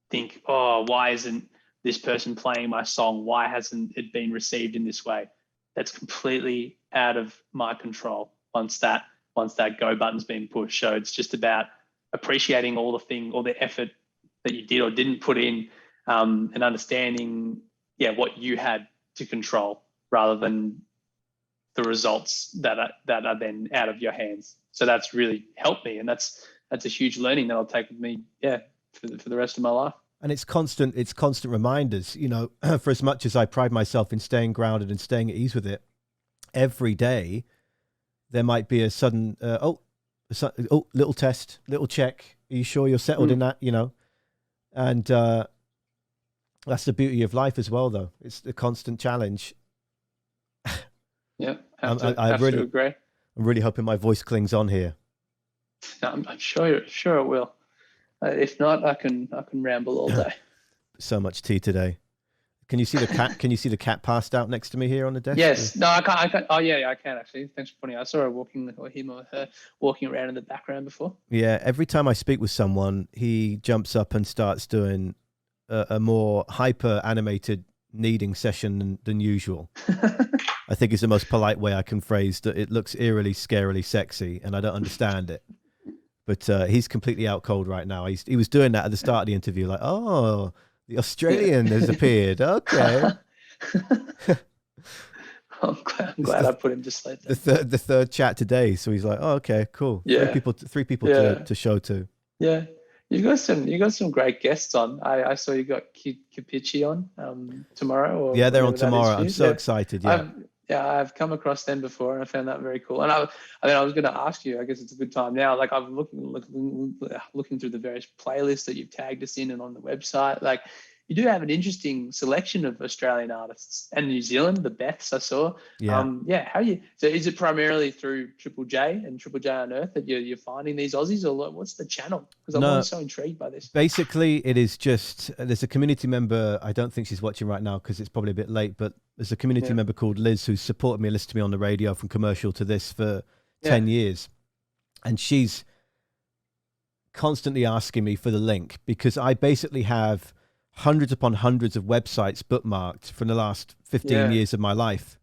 S2: think, oh, why isn't this person playing my song? Why hasn't it been received in this way? That's completely out of my control once that go button's been pushed. So it's just about appreciating all the effort that you did or didn't put in, and understanding, what you had to control rather than the results that are then out of your hands. So that's really helped me, and that's a huge learning that I'll take with me, for the rest of my life.
S1: And it's constant reminders, for as much as I pride myself in staying grounded and staying at ease with it, every day there might be a sudden, little test, little check. Are you sure you're settled in that, And that's the beauty of life as well, though. It's the constant challenge.
S2: Yeah,
S1: I really
S2: agree.
S1: I'm really hoping my voice clings on here.
S2: No, I'm sure it will. If not, I can ramble all day.
S1: So much tea today. Can you see the cat? Can you see the cat passed out next to me here on the desk?
S2: Yes. No, I can't. Oh, yeah, I can actually. Thanks for pointing out. I saw her him or her walking around in the background before.
S1: Yeah. Every time I speak with someone, he jumps up and starts doing a more hyper animated kneading session than usual. I think it's the most polite way I can phrase that. It looks eerily, scarily sexy, and I don't understand it. But he's completely out cold right now. He was doing that at the start of the interview, like, oh, the Australian has appeared. Okay.
S2: I'm glad I put him to sleep.
S1: The third chat today, so he's like, oh, okay, cool.
S2: Yeah.
S1: Three people to show to.
S2: Yeah. You got some great guests on. I saw you got Kapichi on tomorrow.
S1: Yeah, they're on tomorrow. I'm so excited. Yeah.
S2: I've come across them before, and I found that very cool. And I was going to ask you. I guess it's a good time now. Like, I'm looking through the various playlists that you've tagged us in, and on the website. Like, you do have an interesting selection of Australian artists and New Zealand. The Beths I saw.
S1: Yeah.
S2: How you? So is it primarily through Triple J and Triple J Unearthed that you're finding these Aussies, or what's the channel? Because I'm always so intrigued by this.
S1: Basically, it is just there's a community member. I don't think she's watching right now because it's probably a bit late. But there's a community member called Liz who's supported me and listened to me on the radio from commercial to this for 10 years, and she's constantly asking me for the link because I basically have hundreds upon hundreds of websites bookmarked from the last 15 years of my life.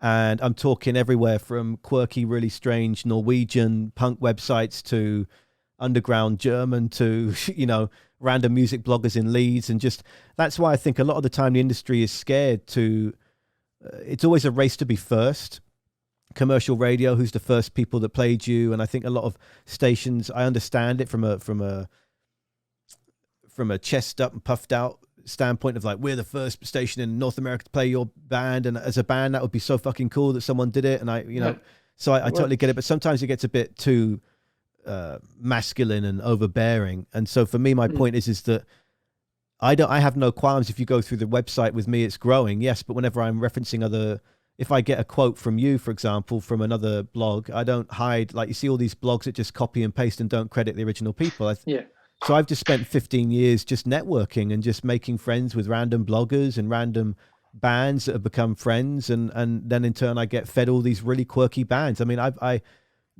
S1: And I'm talking everywhere from quirky, really strange Norwegian punk websites to underground German to, random music bloggers in Leeds. And just, that's why I think a lot of the time the industry is scared to, it's always a race to be first. Commercial radio, who's the first people that played you. And I think a lot of stations, I understand it from a chest up and puffed out standpoint of like, we're the first station in North America to play your band, and as a band that would be so fucking cool that someone did it. And I totally get it, but sometimes it gets a bit too masculine and overbearing. And so for me, my point is that I have no qualms if you go through the website with me. It's growing, yes, but whenever I'm referencing if I get a quote from you, for example, from another blog, I don't hide. Like, you see all these blogs that just copy and paste and don't credit the original people. So I've just spent 15 years just networking and just making friends with random bloggers and random bands that have become friends. And then in turn, I get fed all these really quirky bands. I mean, I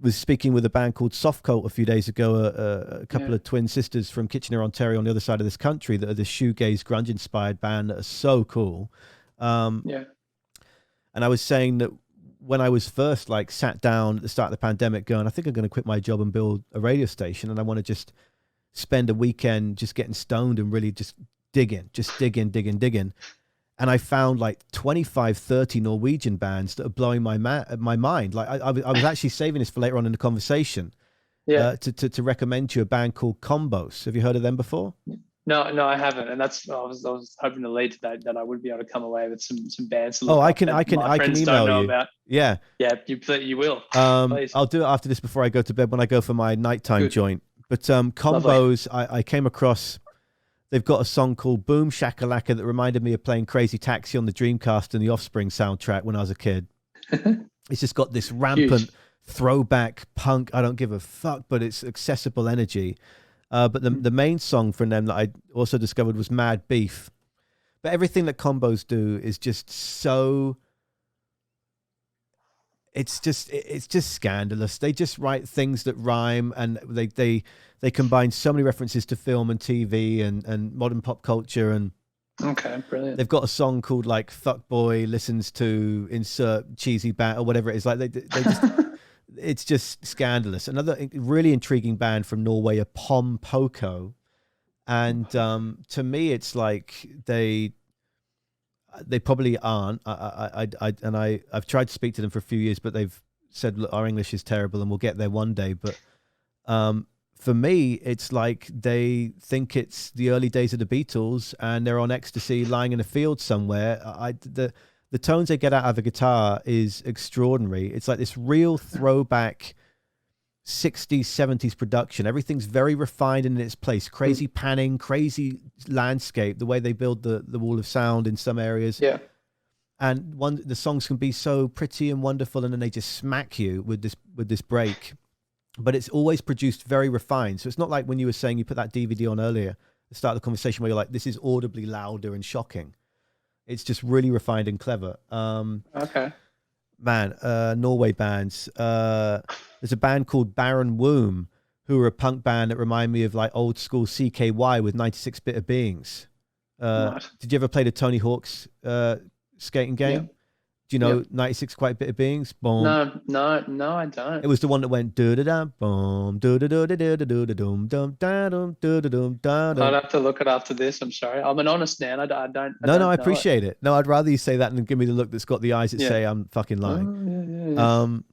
S1: was speaking with a band called Softcoat a few days ago, a couple of twin sisters from Kitchener, Ontario, on the other side of this country that are this shoegaze grunge inspired band that are so cool. And I was saying that when I was first sat down at the start of the pandemic going, I think I'm going to quit my job and build a radio station. And I want to just spend a weekend just getting stoned and really just digging. And I found 25, 30 Norwegian bands that are blowing my mind. Like I was actually saving this for later on in the conversation to recommend to you a band called Combos. Have you heard of them before?
S2: No, I haven't. And I was hoping to lead to that I would be able to come away with some bands.
S1: I can email you. About. Yeah,
S2: you will.
S1: Please. I'll do it after this before I go to bed when I go for my nighttime joint. But Combos, I came across, they've got a song called Boom Shakalaka that reminded me of playing Crazy Taxi on the Dreamcast and the Offspring soundtrack when I was a kid. It's just got this rampant throwback punk, I don't give a fuck, but it's accessible energy. But the main song from them that I also discovered was Mad Beef. But everything that Combos do is just so... It's just scandalous. They just write things that rhyme, and they combine so many references to film and TV and modern pop culture. And
S2: brilliant.
S1: They've got a song called Fuckboy listens to insert cheesy band or whatever it is. They just it's just scandalous. Another really intriguing band from Norway, a Pom Poko, and to me it's they probably aren't. I've tried to speak to them for a few years, but they've said, look, our English is terrible and we'll get there one day. But for me, it's like they think it's the early days of the Beatles and they're on ecstasy lying in a field somewhere. The tones they get out of a guitar is extraordinary. It's like this real throwback 60s, 70s production. Everything's very refined and in its place. Crazy panning, crazy landscape, the way they build the wall of sound in some areas.
S2: Yeah.
S1: And the songs can be so pretty and wonderful, and then they just smack you with this break. But it's always produced very refined. So it's not like when you were saying you put that DVD on earlier, the start of the conversation, where you're like, this is audibly louder and shocking. It's just really refined and clever.
S2: Okay.
S1: Man, Norway bands. There's a band called Barren Womb, who are a punk band that remind me of like old school CKY with 96 Bitter Beings.
S2: Right.
S1: Did you ever play the Tony Hawk's skating game?
S2: Yeah.
S1: Do you know 96 Quite Bitter Beings? Boom.
S2: No, I don't.
S1: It was the one that went do da da boom do da da da da da da dum dum da dum da da dum da dum.
S2: I'd have to look it after this. I'm sorry. I'm an honest man. I don't.
S1: No, I appreciate it. No, I'd rather you say that than give me the look that's got the eyes that say I'm fucking lying.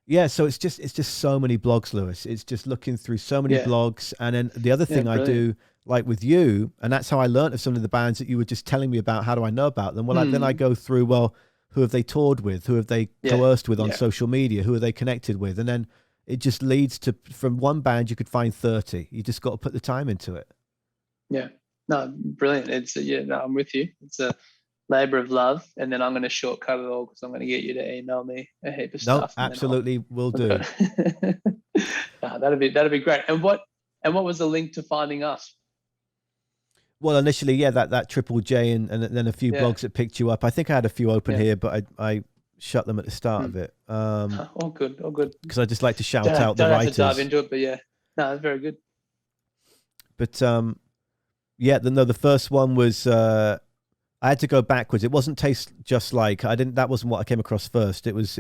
S1: Yeah. So it's just so many blogs, Lewis. It's just looking through so many blogs, and then the other thing I do, like with you, and that's how I learned of some of the bands that you were just telling me about. How do I know about them? Well, then I go through, well, who have they toured with? Who have they coerced with on social media? Who are they connected with? And then it just leads to, from one band, you could find 30. You just got to put the time into it.
S2: Yeah. No, brilliant. It's I'm with you. It's a labor of love. And then I'm going to shortcut it all because I'm going to get you to email me a heap of stuff.
S1: No, absolutely will do.
S2: That'd be great. And what was the link to finding us?
S1: Well, initially, that Triple J and then a few blogs that picked you up. I think I had a few open here, but I shut them at the start of it.
S2: All good.
S1: Because I just like to shout out the writers.
S2: Don't have to dive into it, but no, that's very good.
S1: But the first one was I had to go backwards. It wasn't Taste Just Like. That wasn't what I came across first. It was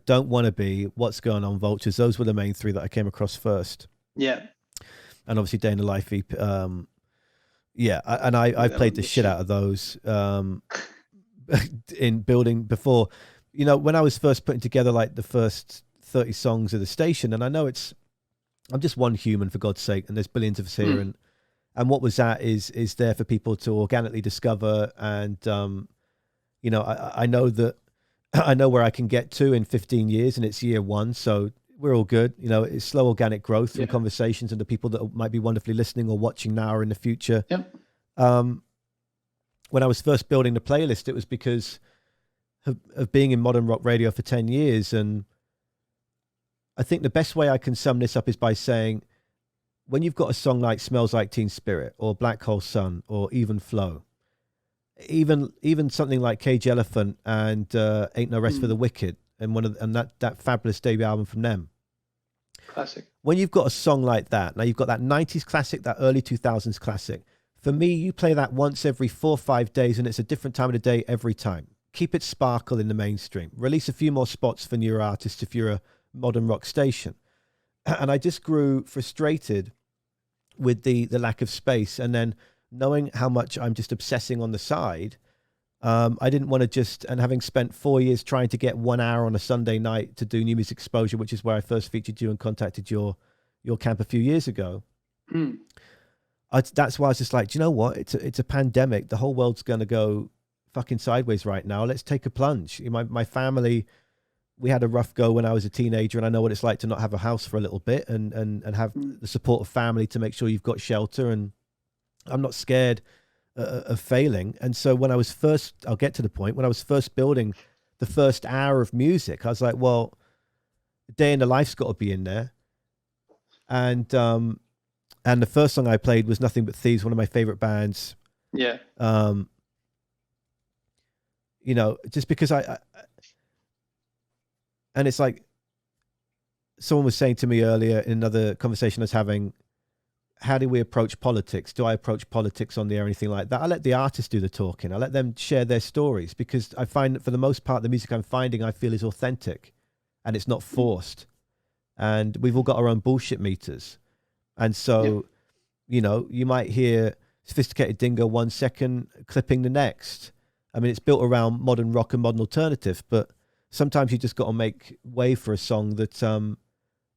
S1: Don't Wanna Be, What's Going On, Vultures. Those were the main three that I came across first.
S2: Yeah.
S1: And obviously Day in the Life EP. I played the shit out of those in building before. You know, when I was first putting together like the first 30 songs of the station, and I know I'm just one human, for God's sake, and there's billions of us here, and what was that is there for people to organically discover, and I know that I know where I can get to in 15 years, and it's year one, so we're all good. You know, it's slow organic growth from conversations and the people that might be wonderfully listening or watching now or in the future.
S2: Yep.
S1: When I was first building the playlist, it was because of being in modern rock radio for 10 years. And I think the best way I can sum this up is by saying, when you've got a song like Smells Like Teen Spirit or Black Hole Sun or Even Flow, even something like Cage Elephant and Ain't No Rest for the Wicked, and that fabulous debut album from them.
S2: Classic.
S1: When you've got a song like that, now you've got that 90s classic, that early 2000s classic. For me, you play that once every 4 or 5 days, and it's a different time of the day every time. Keep it sparkle in the mainstream. Release a few more spots for newer artists if you're a modern rock station. And I just grew frustrated with the lack of space. And then knowing how much I'm just obsessing on the side, I didn't want to and having spent 4 years trying to get 1 hour on a Sunday night to do New Music Exposure, which is where I first featured you and contacted your camp a few years ago. That's why I was just like, do you know what? It's a pandemic. The whole world's going to go fucking sideways right now. Let's take a plunge. My family, we had a rough go when I was a teenager, and I know what it's like to not have a house for a little bit and have the support of family to make sure you've got shelter. And I'm not scared of failing. And so when I was I'll get to the point, when I was first building the first hour of music, I was like, well, Day in the Life's got to be in there. And the first song I played was Nothing But Thieves, one of my favorite bands.
S2: Yeah.
S1: Just because and it's like someone was saying to me earlier in another conversation I was having, how do we approach politics? Do I approach politics on the air or anything like that? I let the artists do the talking. I let them share their stories, because I find that for the most part, the music I'm finding, I feel is authentic and it's not forced. And we've all got our own bullshit meters. And so, you might hear Sophisticated Dingo 1 second, clipping the next. I mean, it's built around modern rock and modern alternative, but sometimes you just got to make way for a song that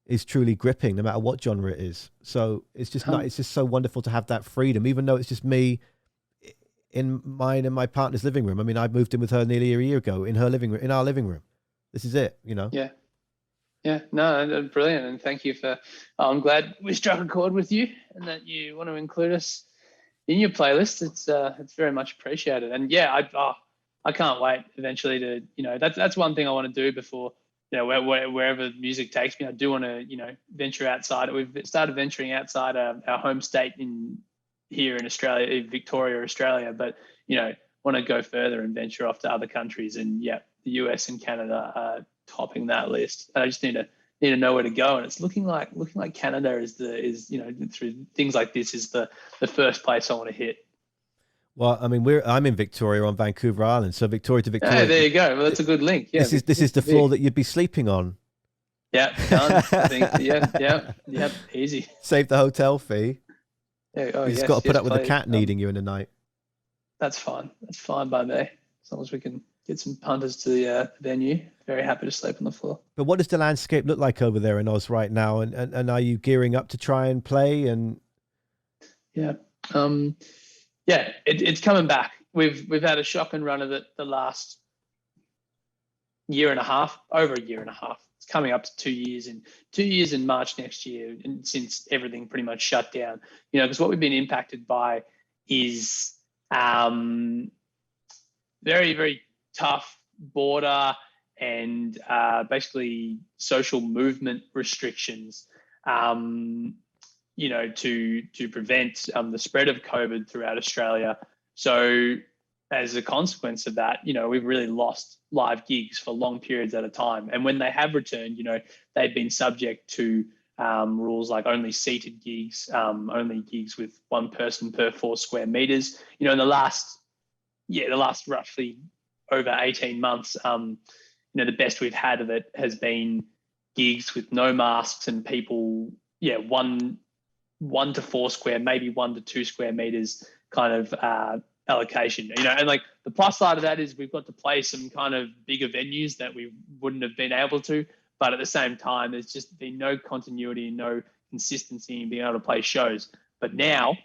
S1: is truly gripping, no matter what genre it is. So it's just not. It's just so wonderful to have that freedom, even though it's just me in mine and my partner's living room. I mean, I moved in with her nearly a year ago in her living room, in our living room. This is it, you know.
S2: Yeah, no, brilliant, and thank you for. I'm glad we struck a chord with you, and that you want to include us in your playlist. It's very much appreciated, and yeah, I can't wait eventually to, you know, that's one thing I want to do before, you know, wherever music takes me. I do want to, you know, venture outside. We've started venturing outside our home state here in Australia, in Victoria, Australia, but, you know, want to go further and venture off to other countries. And yeah, the US and Canada are topping that list. I just need to know where to go, and it's looking like Canada is you know, through things like this, is the first place I want to hit.
S1: Well, I mean, I'm in Victoria on Vancouver Island, so Victoria to Victoria.
S2: Oh, there you go. Well, that's a good link. Yeah,
S1: this is the floor that you'd be sleeping on.
S2: Yeah, done. I think. Yeah, easy.
S1: Save the hotel fee.
S2: Yeah,
S1: you just got to put up with the cat needing you in the night.
S2: That's fine. That's fine by me, as long as we can get some punters to the venue. Very happy to sleep on the floor.
S1: But what does the landscape look like over there in Oz right now? And are you gearing up to try and play? And
S2: yeah, it's coming back. We've had a shotgun run of it the last year and a half, over a year and a half. It's coming up to 2 years, and 2 years in March next year, and since everything pretty much shut down. You know, because what we've been impacted by is very, very tough border and basically social movement restrictions, you know, to prevent the spread of COVID throughout Australia. So as a consequence of that, you know, we've really lost live gigs for long periods at a time. And when they have returned, you know, they've been subject to rules like only seated gigs, only gigs with one person per 4 square meters. You know, in the last roughly over 18 months, you know, the best we've had of it has been gigs with no masks and people, one to 4 square, maybe 1 to 2 square meters kind of allocation. You know, and like the plus side of that is we've got to play some kind of bigger venues that we wouldn't have been able to. But at the same time, there's just been no continuity and no consistency in being able to play shows. But now,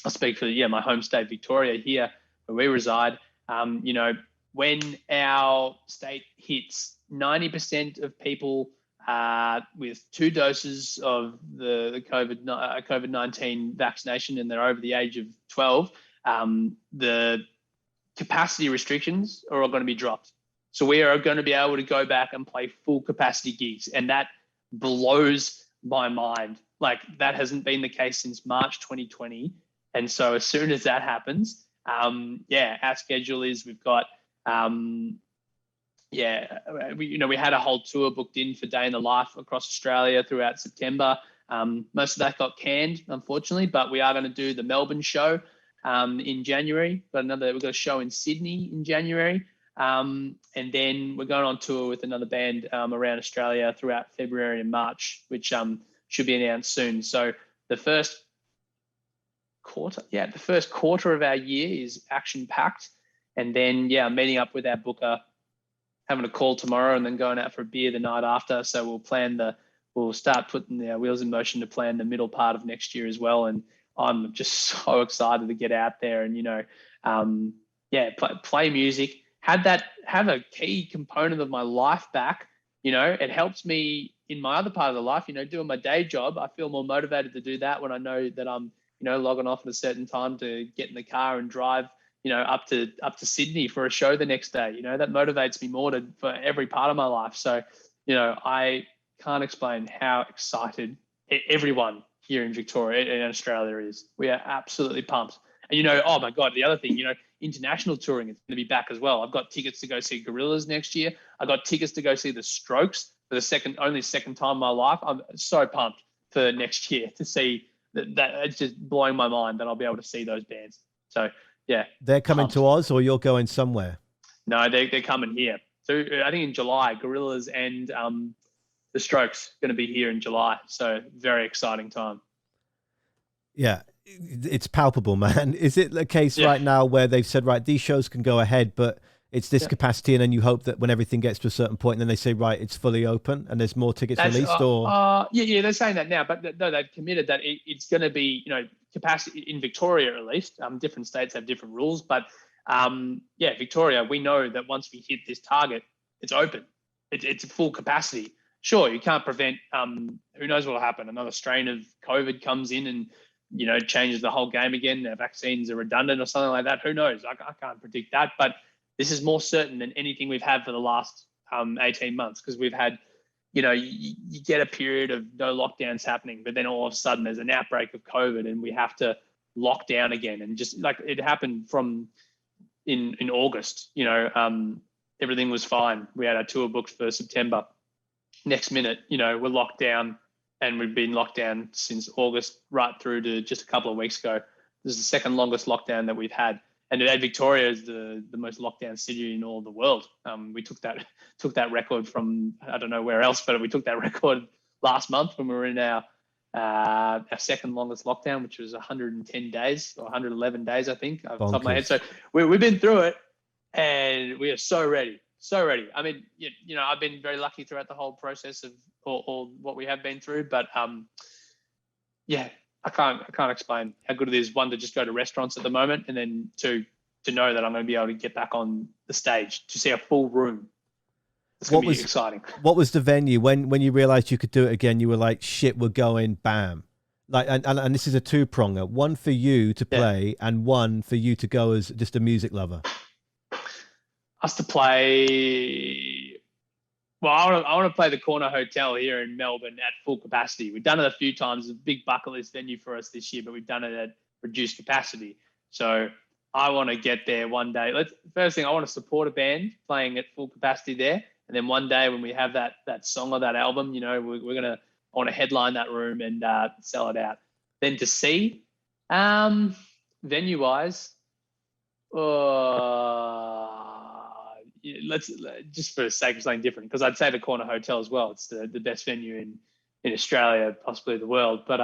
S2: I speak for my home state, Victoria, here where we reside. You know, when our state hits 90% of people with 2 doses of the COVID-19 vaccination and they're over the age of 12, the capacity restrictions are all going to be dropped. So we are going to be able to go back and play full capacity gigs. And that blows my mind. Like, that hasn't been the case since March 2020. And so as soon as that happens, our schedule is we've got, we had a whole tour booked in for Day in the Life across Australia throughout September. Most of that got canned, unfortunately, but we are going to do the Melbourne show in January. We've got a show in Sydney in January. And then we're going on tour with another band around Australia throughout February and March, which should be announced soon. So the first quarter of our year is action-packed. And then, meeting up with our booker, having a call tomorrow, and then going out for a beer the night after. So we'll start putting the wheels in motion to plan the middle part of next year as well. And I'm just so excited to get out there and, play music. Have a key component of my life back. You know, it helps me in my other part of the life, you know, doing my day job. I feel more motivated to do that when I know that I'm, you know, logging off at a certain time to get in the car and drive, you know, up to Sydney for a show the next day. You know, that motivates me more for every part of my life. So, you know, I can't explain how excited everyone here in Victoria and Australia is. We are absolutely pumped. And, you know, oh my God, the other thing, you know, international touring is going to be back as well. I've got tickets to go see Gorillaz next year. I got tickets to go see the Strokes for the only second time in my life. I'm so pumped for next year to see that. It's just blowing my mind that I'll be able to see those bands. So, yeah.
S1: They're coming to Oz, or you're going somewhere?
S2: No, they're coming here. So I think in July, Gorillaz and the Strokes going to be here in July. So very exciting time.
S1: Yeah. It's palpable, man. Is it the case
S2: Yeah.
S1: right now where they've said, right, these shows can go ahead, but it's this
S2: Yeah.
S1: capacity, and then you hope that when everything gets to a certain point, then they say, right, it's fully open and there's more tickets
S2: That's
S1: released, or
S2: yeah, they're saying that now, but no, they've committed that it's going to be, capacity in Victoria at least. Different states have different rules, but yeah, Victoria, we know that once we hit this target, it's open. It's full capacity. Sure, you can't prevent. Who knows what will happen? Another strain of COVID comes in and changes the whole game again. The vaccines are redundant or something like that. Who knows? I can't predict that, but this is more certain than anything we've had for the last 18 months, because we've had, you get a period of no lockdowns happening, but then all of a sudden there's an outbreak of COVID and we have to lock down again. And just like it happened from in August, everything was fine. We had our tour booked for September. Next minute, we're locked down, and we've been locked down since August right through to just a couple of weeks ago. This is the second longest lockdown that we've had. And Victoria is the most locked down city in all the world. We took that record from, I don't know where else, but we took that record last month when we were in our second longest lockdown, which was 110 days or 111 days, I think, off the top of my head. So we've been through it, and we are so ready. So ready. I mean, I've been very lucky throughout the whole process of all what we have been through, but yeah, I can't explain how good it is, one, to just go to restaurants at the moment, and then two, to know that I'm going to be able to get back on the stage, to see a full room. It's going to be exciting.
S1: What was the venue when you realized you could do it again? You were like, shit, we're going, bam. Like, and this is a two-pronger, one for you to play and one for you to go as just a music lover.
S2: Us to play. Well, I want to play the Corner Hotel here in Melbourne at full capacity. We've done it a few times. It's a big bucket list venue for us this year, but we've done it at reduced capacity. So I want to get there one day. First thing, I want to support a band playing at full capacity there. And then one day when we have that song or that album, I want to headline that room and sell it out. Then to see, venue-wise, let's just for the sake of something different, because I'd say the Corner Hotel as well. It's the best venue in Australia, possibly the world. But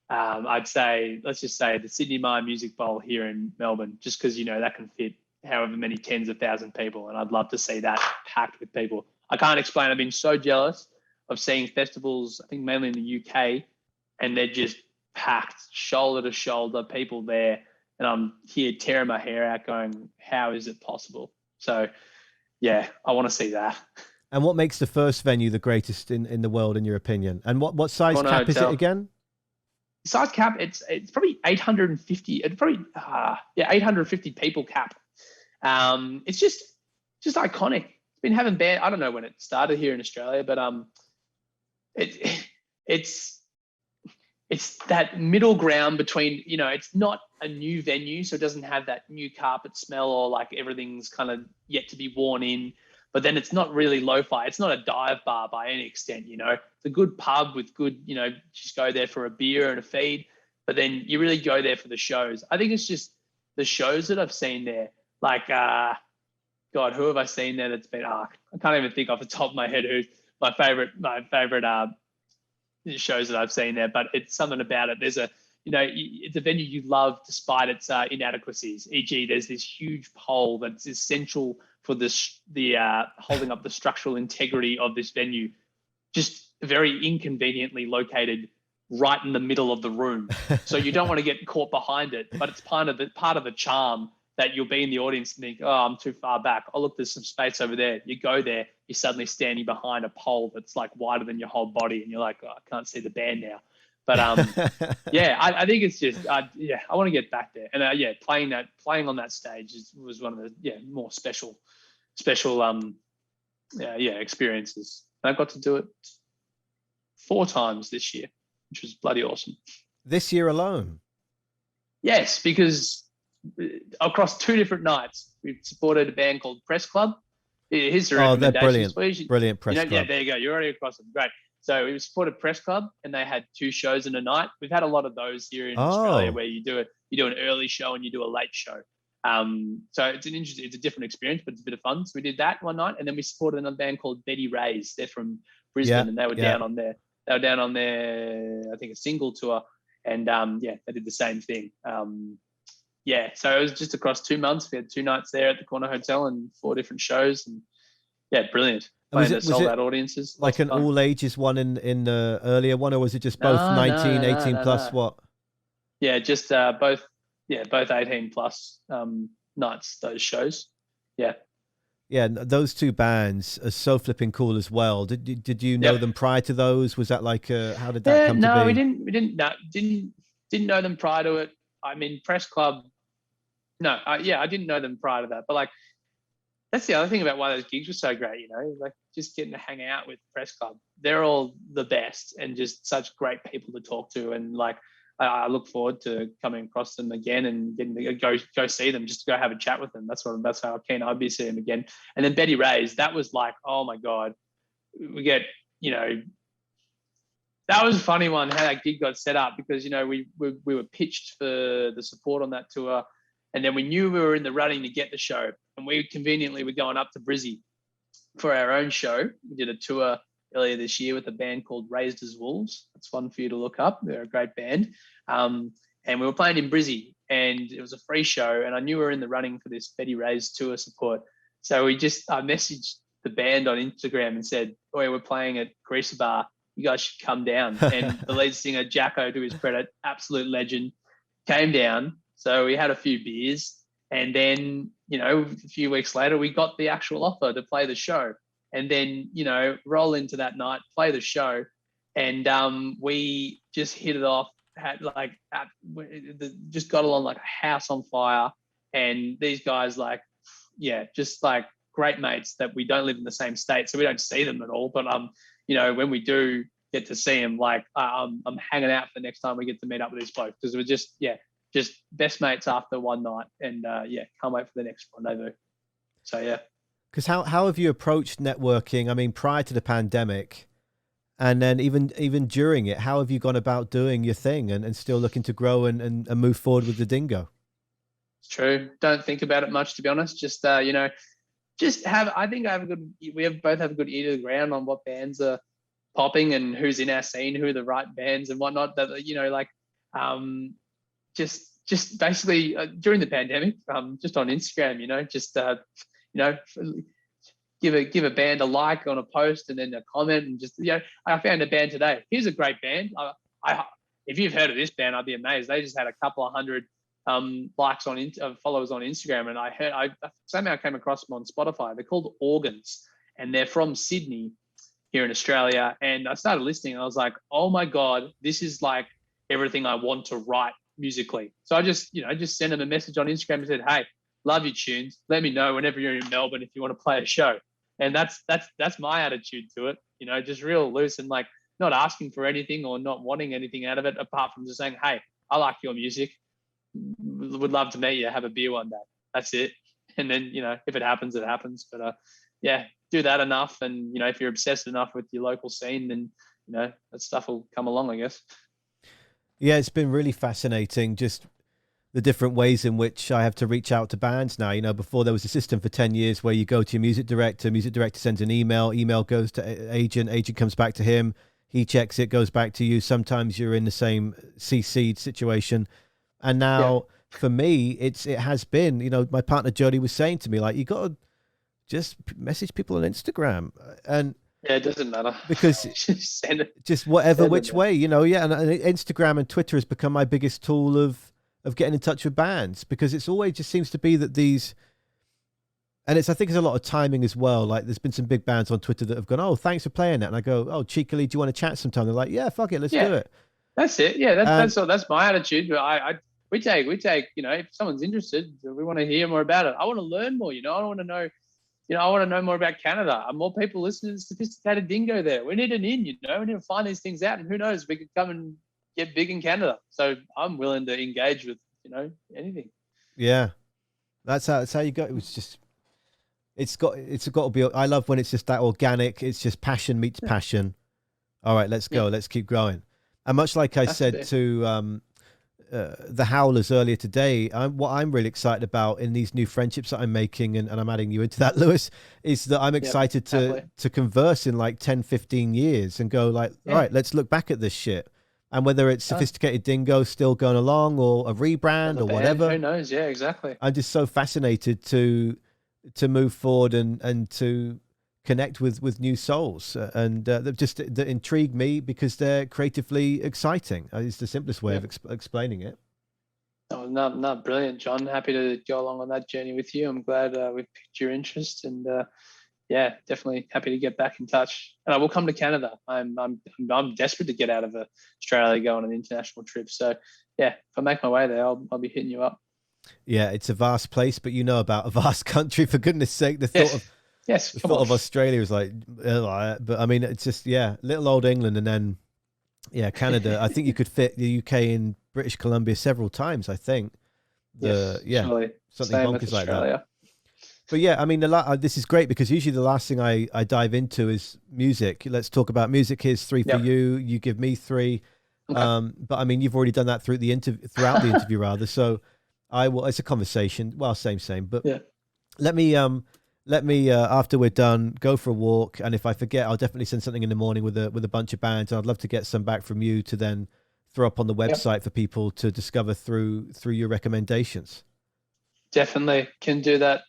S2: I'd say, let's just say the Sydney Mire Music Bowl here in Melbourne, just because that can fit however many tens of thousand people, and I'd love to see that packed with people. I can't explain. I've been so jealous of seeing festivals, I think mainly in the UK, and they're just packed, shoulder to shoulder, people there, and I'm here tearing my hair out going, how is it possible? So yeah, I want to see that.
S1: And what makes the first venue the greatest in the world, in your opinion? And what size
S2: Corner
S1: cap
S2: Hotel.
S1: Is it again?
S2: Size cap, it's probably 850. It's probably 850 people cap. It's just iconic. It's been having band. I don't know when it started here in Australia, but it's that middle ground between, it's not a new venue, so it doesn't have that new carpet smell or like everything's kind of yet to be worn in. But then it's not really lo-fi. It's not a dive bar by any extent, It's a good pub with good, just go there for a beer and a feed. But then you really go there for the shows. I think it's just the shows that I've seen there. Like, God, who have I seen there that's been, I can't even think off the top of my head who's my favorite shows that I've seen there, but it's something about it. There's it's a venue you love despite its inadequacies. E.g., there's this huge pole that's essential for the holding up the structural integrity of this venue, just very inconveniently located right in the middle of the room. So you don't want to get caught behind it, but it's part of the charm that you'll be in the audience and think, oh, I'm too far back. Oh, look, there's some space over there. You go there, you're suddenly standing behind a pole that's like wider than your whole body, and you're like, oh, I can't see the band now. But yeah, I think it's just, I want to get back there. And playing on that stage was one of the more special experiences. And I got to do it 4 times this year, which was bloody awesome.
S1: This year alone?
S2: Yes, because across 2 different nights, we've supported a band called Press Club. Here's the recommendations.
S1: They're brilliant Press Club.
S2: Yeah, there you go. You're already across them. Great. So we supported Press Club, and they had 2 shows in a night. We've had a lot of those here in Australia, where you do an early show and you do a late show. So it's a different experience, but it's a bit of fun. So we did that one night, and then we supported another band called Betty Ray's. They're from Brisbane, and they were down on their, I think, a single tour. And yeah, they did the same thing. Yeah, so it was just across 2 months. We had 2 nights there at the Corner Hotel and 4 different shows, and yeah, brilliant.
S1: And
S2: Playing to sold out audiences.
S1: like an all ages one in the earlier one, or was it just both 19, 18 plus?
S2: No.
S1: What?
S2: Yeah, just both. Yeah, both 18 plus nights, those shows. Yeah.
S1: Yeah, those 2 bands are so flipping cool as well. Did you know them prior to those? Was that like how did that come to be?
S2: No, we didn't know them prior to it. I mean, Press Club. No, I didn't know them prior to that. But like, that's the other thing about why those gigs were so great. You know, like just getting to hang out with Press Club. They're all the best and just such great people to talk to. And like, I look forward to coming across them again and getting to go see them, just to go have a chat with them. That's how keen I'd be seeing them again. And then Betty Ray's, that was like, oh my God, we get, you know, that was a funny one, how that gig got set up, because, you know, we were pitched for the support on that tour, and then we knew we were in the running to get the show, and we conveniently were going up to Brizzy for our own show. We did a tour earlier this year with a band called Raised as Wolves. That's one for you to look up. They're a great band. And we were playing in Brizzy, and it was a free show, and I knew we were in the running for this Betty Ray's tour support. So I messaged the band on Instagram and said, "Oh, we're playing at Greaser Bar. You guys should come down." And the lead singer, Jacko, to his credit, absolute legend, came down. So we had a few beers, and then, you know, a few weeks later, we got the actual offer to play the show. And then, you know, roll into that night, play the show, and we just hit it off. Just got along like a house on fire. And these guys, like, yeah, just like great mates that we don't live in the same state, so we don't see them at all. But you know, when we do get to see them, like, I'm hanging out for the next time we get to meet up with these blokes, because we're just best mates after one night, and can't wait for the next rendezvous. So yeah.
S1: Because how have you approached networking? I mean, prior to the pandemic, and then even during it, how have you gone about doing your thing and still looking to grow and move forward with the Dingo?
S2: It's true. Don't think about it much, to be honest. Just you know, we both have a good ear to the ground on what bands are popping and who's in our scene, who are the right bands and whatnot. That, you know, like, just basically during the pandemic, just on Instagram, you know, just you know, give a band a like on a post and then a comment, and just, you know, I found a band today. Here's a great band. If you've heard of this band, I'd be amazed. They just had a couple of hundred likes on followers on Instagram, and I somehow came across them on Spotify. They're called Organs, and they're from Sydney here in Australia. And I started listening, and I was like, oh my God, this is like everything I want to write musically. So I just sent them a message on Instagram and said, hey, love your tunes. Let me know whenever you're in Melbourne if you want to play a show. And that's my attitude to it. You know, just real loose and like not asking for anything or not wanting anything out of it, apart from just saying, hey, I like your music. Would love to meet you. Have a beer one day. That's it. And then, you know, if it happens, it happens. But yeah, do that enough. And, you know, if you're obsessed enough with your local scene, then, you know, that stuff will come along, I guess.
S1: Yeah, it's been really fascinating, just the different ways in which I have to reach out to bands now. You know, before there was a system for 10 years where you go to your music director sends an email goes to agent comes back to him, he checks it, goes back to you. Sometimes you're in the same CC'd situation. And now for me, it has been, you know, my partner Jody was saying to me, like, you got to just message people on Instagram. And
S2: yeah, it doesn't matter,
S1: because just whatever which way, you know. Yeah, and Instagram and Twitter has become my biggest tool of getting in touch with bands, because it's always just seems to be that these, and I think it's a lot of timing as well. Like, there's been some big bands on Twitter that have gone, oh, thanks for playing that, and I go, oh, cheekily, do you want to chat sometime? They're like, yeah, fuck it, let's do it.
S2: That's it. Yeah, that's my attitude. We take, you know, if someone's interested, we want to hear more about it. I want to learn more, you know. I want to know, you know, I want to know more about Canada. More people listening to Sophisticated Dingo there. We need an in, you know. We need to find these things out, and who knows, we could come and get big in Canada. So I'm willing to engage with, you know, anything.
S1: Yeah, that's how you go. It was just, it's got to be. I love when it's just that organic. It's just passion meets passion. All right, let's go. Let's keep growing. And much like I said to the Howlers earlier today, what I'm really excited about in these new friendships that I'm making, and I'm adding you into that, Lewis, is that I'm excited to converse in like 10, 15 years and go like, all right, let's look back at this shit. And whether it's
S2: Yeah.
S1: Sophisticated Dingo still going along or a rebrand
S2: Another
S1: or
S2: band,
S1: whatever,
S2: who knows? Yeah, exactly.
S1: I'm just so fascinated to move forward and to connect with new souls, and that intrigue me because they're creatively exciting. It's the simplest way
S2: Yeah.
S1: of explaining it.
S2: Oh, not brilliant, John. Happy to go along on that journey with you. I'm glad we've piqued your interest, and yeah, definitely happy to get back in touch. And I will come to Canada. I'm desperate to get out of Australia, go on an international trip. So yeah, if I make my way there, I'll be hitting you up.
S1: Yeah, it's a vast place, but you know about a vast country. For goodness sake, the
S2: Yes,
S1: thought of
S2: yes,
S1: the
S2: come
S1: thought
S2: on.
S1: of Australia was like, but I mean, it's just little old England, and then Canada. I think you could fit the UK in British Columbia several times. I think
S2: Yes, surely.
S1: something
S2: Same with
S1: bonkers like that.
S2: Australia.
S1: But yeah, I mean, this is great because usually the last thing I dive into is music. Let's talk about music. Here's 3 for
S2: Yep.
S1: you. You give me 3.
S2: Okay.
S1: But I mean, you've already done that throughout the interview rather. So I will. It's a conversation. Well, same. But
S2: Yeah.
S1: let me after we're done, go for a walk. And if I forget, I'll definitely send something in the morning with a bunch of bands. And I'd love to get some back from you to then throw up on the website for people to discover through your recommendations.
S2: Definitely can do that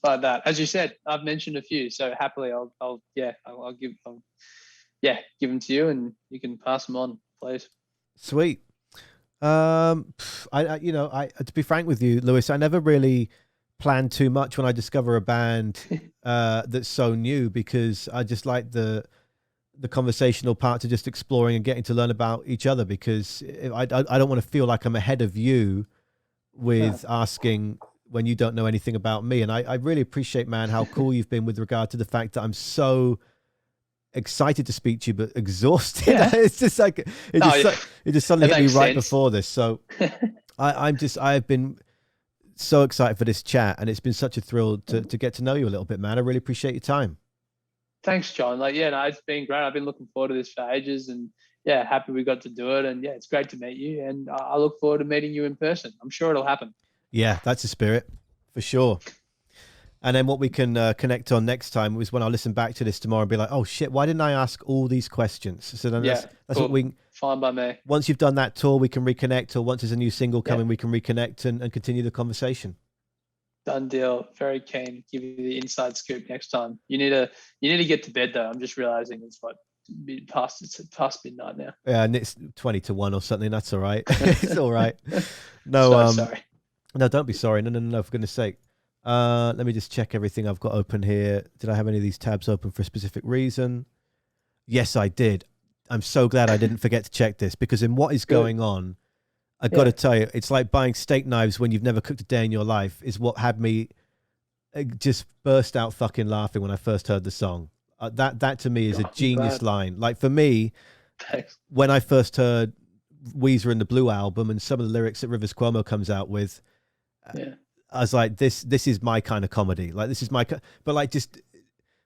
S2: like that. As you said, I've mentioned a few, so happily I'll give them to you, and you can pass them on, please.
S1: Sweet. I to be frank with you, Lewis, I never really plan too much when I discover a band that's so new, because I just like the conversational part, to just exploring and getting to learn about each other, because I don't want to feel like I'm ahead of you with asking when you don't know anything about me. And I really appreciate, man, how cool you've been with regard to the fact that I'm so excited to speak to you, but exhausted.
S2: Yeah.
S1: It's just like it just suddenly hit me right before this. So I've been so excited for this chat, and it's been such a thrill to get to know you a little bit, man. I really appreciate your time.
S2: Thanks, John. It's been great. I've been looking forward to this for ages, and yeah, happy we got to do it. And yeah, it's great to meet you, and I look forward to meeting you in person. I'm sure it'll happen.
S1: Yeah, that's the spirit for sure. And then what we can connect on next time is when I listen back to this tomorrow and be like, oh shit, why didn't I ask all these questions? So then that's cool. What we
S2: fine by me.
S1: Once you've done that tour, we can reconnect, or once there's a new single coming, we can reconnect and continue the conversation.
S2: Done deal. Very keen. Give you the inside scoop next time. You need to get to bed though. I'm just realizing it's past midnight now.
S1: Yeah, and it's 20 to 1 or something. That's all right. It's all right. No,
S2: sorry.
S1: No, don't be sorry. No, for goodness sake. Let me just check everything I've got open here. Did I have any of these tabs open for a specific reason? Yes, I did. I'm so glad I didn't forget to check this, because in what is going on, I got to tell you, it's like buying steak knives when you've never cooked a day in your life, is what had me just burst out fucking laughing when I first heard the song. That to me is a genius line. Like for me, when I first heard Weezer and the Blue Album and some of the lyrics that Rivers Cuomo comes out with, I was like, this is my kind of comedy. Like this is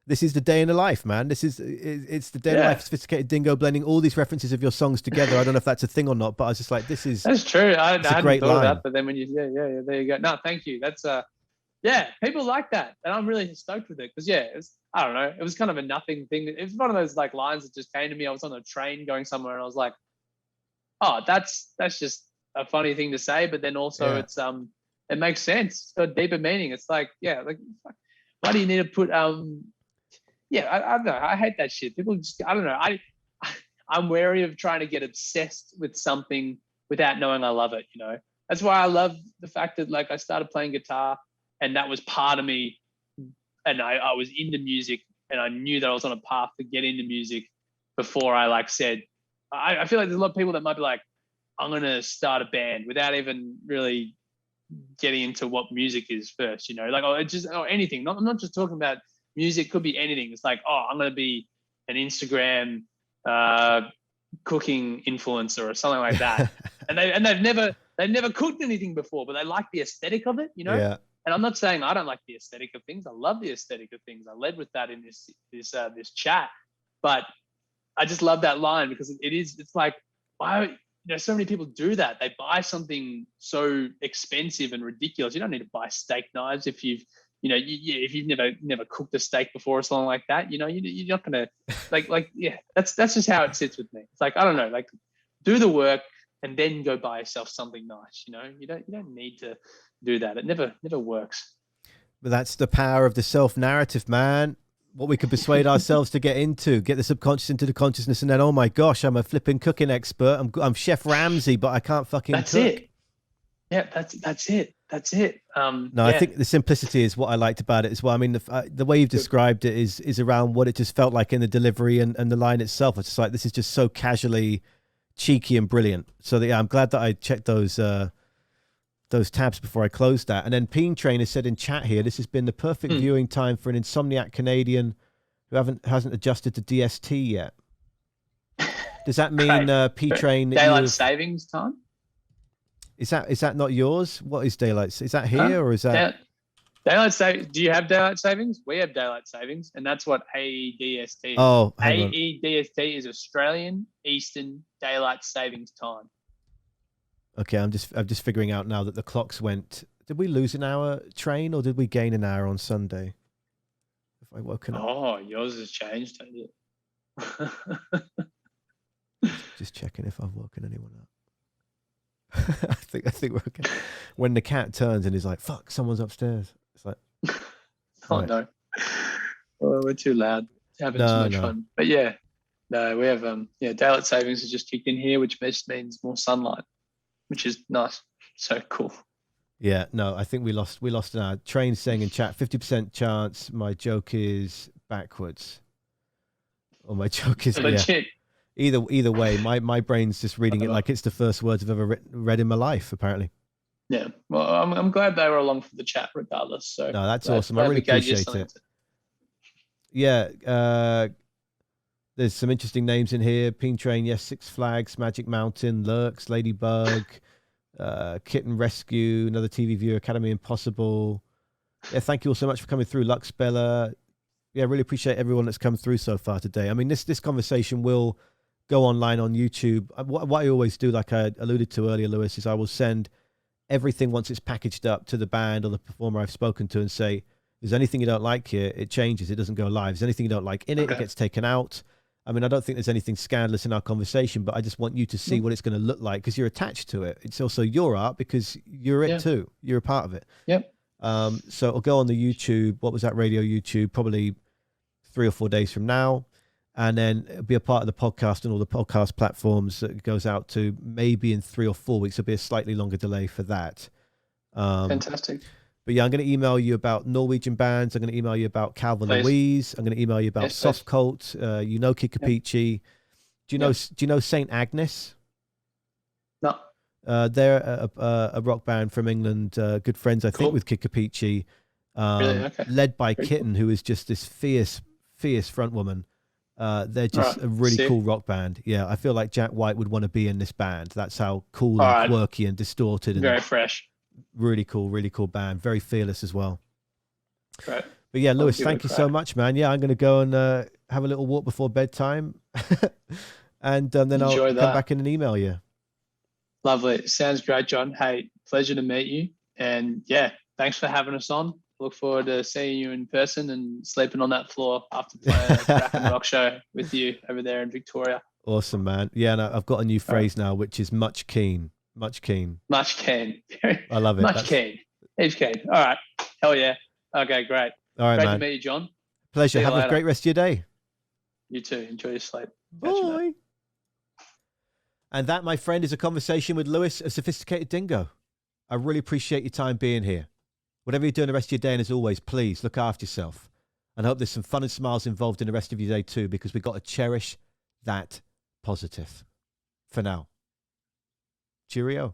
S1: this is the day in the life, man. It's the day in the life. Sophisticated Dingo blending all these references of your songs together. I don't know if that's a thing or not, but I was just like, that's
S2: true. I hadn't thought
S1: line.
S2: of that, but then when you there you go. No, thank you. That's people like that, and I'm really stoked with it, because I don't know, it was kind of a nothing thing. It was one of those like lines that just came to me. I was on a train going somewhere, and I was like, oh, that's just a funny thing to say, but then also it's it makes sense. It's got a deeper meaning. It's like why do you need to put I don't know. I hate that shit. People just, I don't know. I'm wary of trying to get obsessed with something without knowing I love it. That's why I love the fact that like I started playing guitar, and that was part of me, and I was into music, and I knew that I was on a path to get into music before I said. I feel like there's a lot of people that might be like, I'm gonna start a band without even really getting into what music is first. Or anything. I'm not just talking about music, could be anything. It's like, oh, I'm going to be an Instagram cooking influencer or something like that. and they've never cooked anything before, but they like the aesthetic of it,
S1: Yeah.
S2: And I'm not saying I don't like the aesthetic of things. I love the aesthetic of things. I led with that in this chat, but I just love that line, because it's like, why, so many people do that. They buy something so expensive and ridiculous. You don't need to buy steak knives if you've never cooked a steak before or something like that. You're not gonna that's just how it sits with me. It's like, I don't know, like do the work and then go buy yourself something nice. You don't need to do that. It never works.
S1: But that's the power of the self-narrative, man. What we can persuade ourselves to get into, get the subconscious into the consciousness, and then, oh my gosh, I'm a flipping cooking expert. I'm Chef Ramsay, but I can't fucking
S2: That's
S1: cook.
S2: it. Yeah, that's it. That's it.
S1: No, I think the simplicity is what I liked about it as well. I mean, the way you've described it is around what it just felt like in the delivery and the line itself. It's just like, this is just so casually cheeky and brilliant. So yeah, I'm glad that I checked those tabs before I closed that. And then Peen Trainer said in chat here, this has been the perfect viewing time for an insomniac Canadian who hasn't adjusted to DST yet. Does that mean P Train
S2: daylight savings time?
S1: Is that not yours? What is daylight? Is that here or is that
S2: daylight savings? Do you have daylight savings? We have daylight savings, and that's what AEDST is.
S1: Oh,
S2: AEDST is Australian Eastern Daylight Savings Time.
S1: Okay, I'm just figuring out now that the clocks went. Did we lose an hour, Train, or did we gain an hour on Sunday? If I woken up.
S2: Oh, yours has changed, hasn't it?
S1: Just checking if I've woken anyone up. I think we're okay. When the cat turns and is like, "Fuck, someone's upstairs." It's like,
S2: oh right. No, we're too loud. Having too much fun. But yeah, no, we have daylight savings has just kicked in here, which just means more sunlight, which is nice. So cool.
S1: Yeah, no, I think we lost an hour. Train saying in chat, 50% chance my joke is backwards. Or my joke is legit. Yeah. Either way, my brain's just reading it like it's the first words I've ever read in my life, apparently.
S2: Yeah, well, I'm glad they were along for the chat regardless. So
S1: no, that's awesome. I really appreciate it. Yeah, there's some interesting names in here. Peen Train, yes, Six Flags, Magic Mountain, Lurks, Ladybug, Kitten Rescue, another TV viewer, Academy Impossible. Yeah, thank you all so much for coming through, Lux Bella. Yeah, really appreciate everyone that's come through so far today. I mean, this conversation will go online on YouTube. What I always do, like I alluded to earlier, Lewis, is I will send everything once it's packaged up to the band or the performer I've spoken to and say, if there's anything you don't like here, it changes. It doesn't go live. If there's anything you don't like in it, it gets taken out. I mean, I don't think there's anything scandalous in our conversation, but I just want you to see what it's going to look like because you're attached to it. It's also your art because you're it too. You're a part of it.
S2: Yep.
S1: So it'll go on the YouTube. What was that radio YouTube? Probably 3 or 4 days from now. And then it'll be a part of the podcast and all the podcast platforms that it goes out to maybe in 3 or 4 weeks. There'll be a slightly longer delay for that.
S2: Fantastic.
S1: But yeah, I'm going to email you about Norwegian bands. I'm going to email you about Calvin Louise. I'm going to email you about Soft Cult. Kikapichi. Yep. Do you know Saint Agnes?
S2: No.
S1: They're a rock band from England. Good friends, I think, with Kikapichi.
S2: Really? Okay.
S1: Led by Kitten, who is just this fierce front woman. They're just a really cool rock band. Yeah, I feel like Jack White would want to be in this band. That's how cool and quirky and distorted.
S2: Very fresh.
S1: Really cool band. Very fearless as well.
S2: Right.
S1: But yeah, Lewis, thank you so much, man. Yeah, I'm going to go and have a little walk before bedtime. And then I'll come back in and email you.
S2: Lovely. Sounds great, John. Hey, pleasure to meet you. And yeah, thanks for having us on. Look forward to seeing you in person and sleeping on that floor after playing a Crack and Rock show with you over there in Victoria.
S1: Awesome, man. Yeah, and I've got a new phrase now, which is much keen. Much keen.
S2: Much keen.
S1: I love it.
S2: Much keen. He's keen. All right. Hell yeah. Okay, great.
S1: All right,
S2: great
S1: man.
S2: to meet you, John.
S1: Pleasure. Have a great rest of your day.
S2: You too. Enjoy your sleep.
S1: Bye. And that, my friend, is a conversation with Lewis of Sophisticated Dingo. I really appreciate your time being here. Whatever you're doing the rest of your day, and as always, please look after yourself. And I hope there's some fun and smiles involved in the rest of your day too, because we've got to cherish that positive. For now. Cheerio.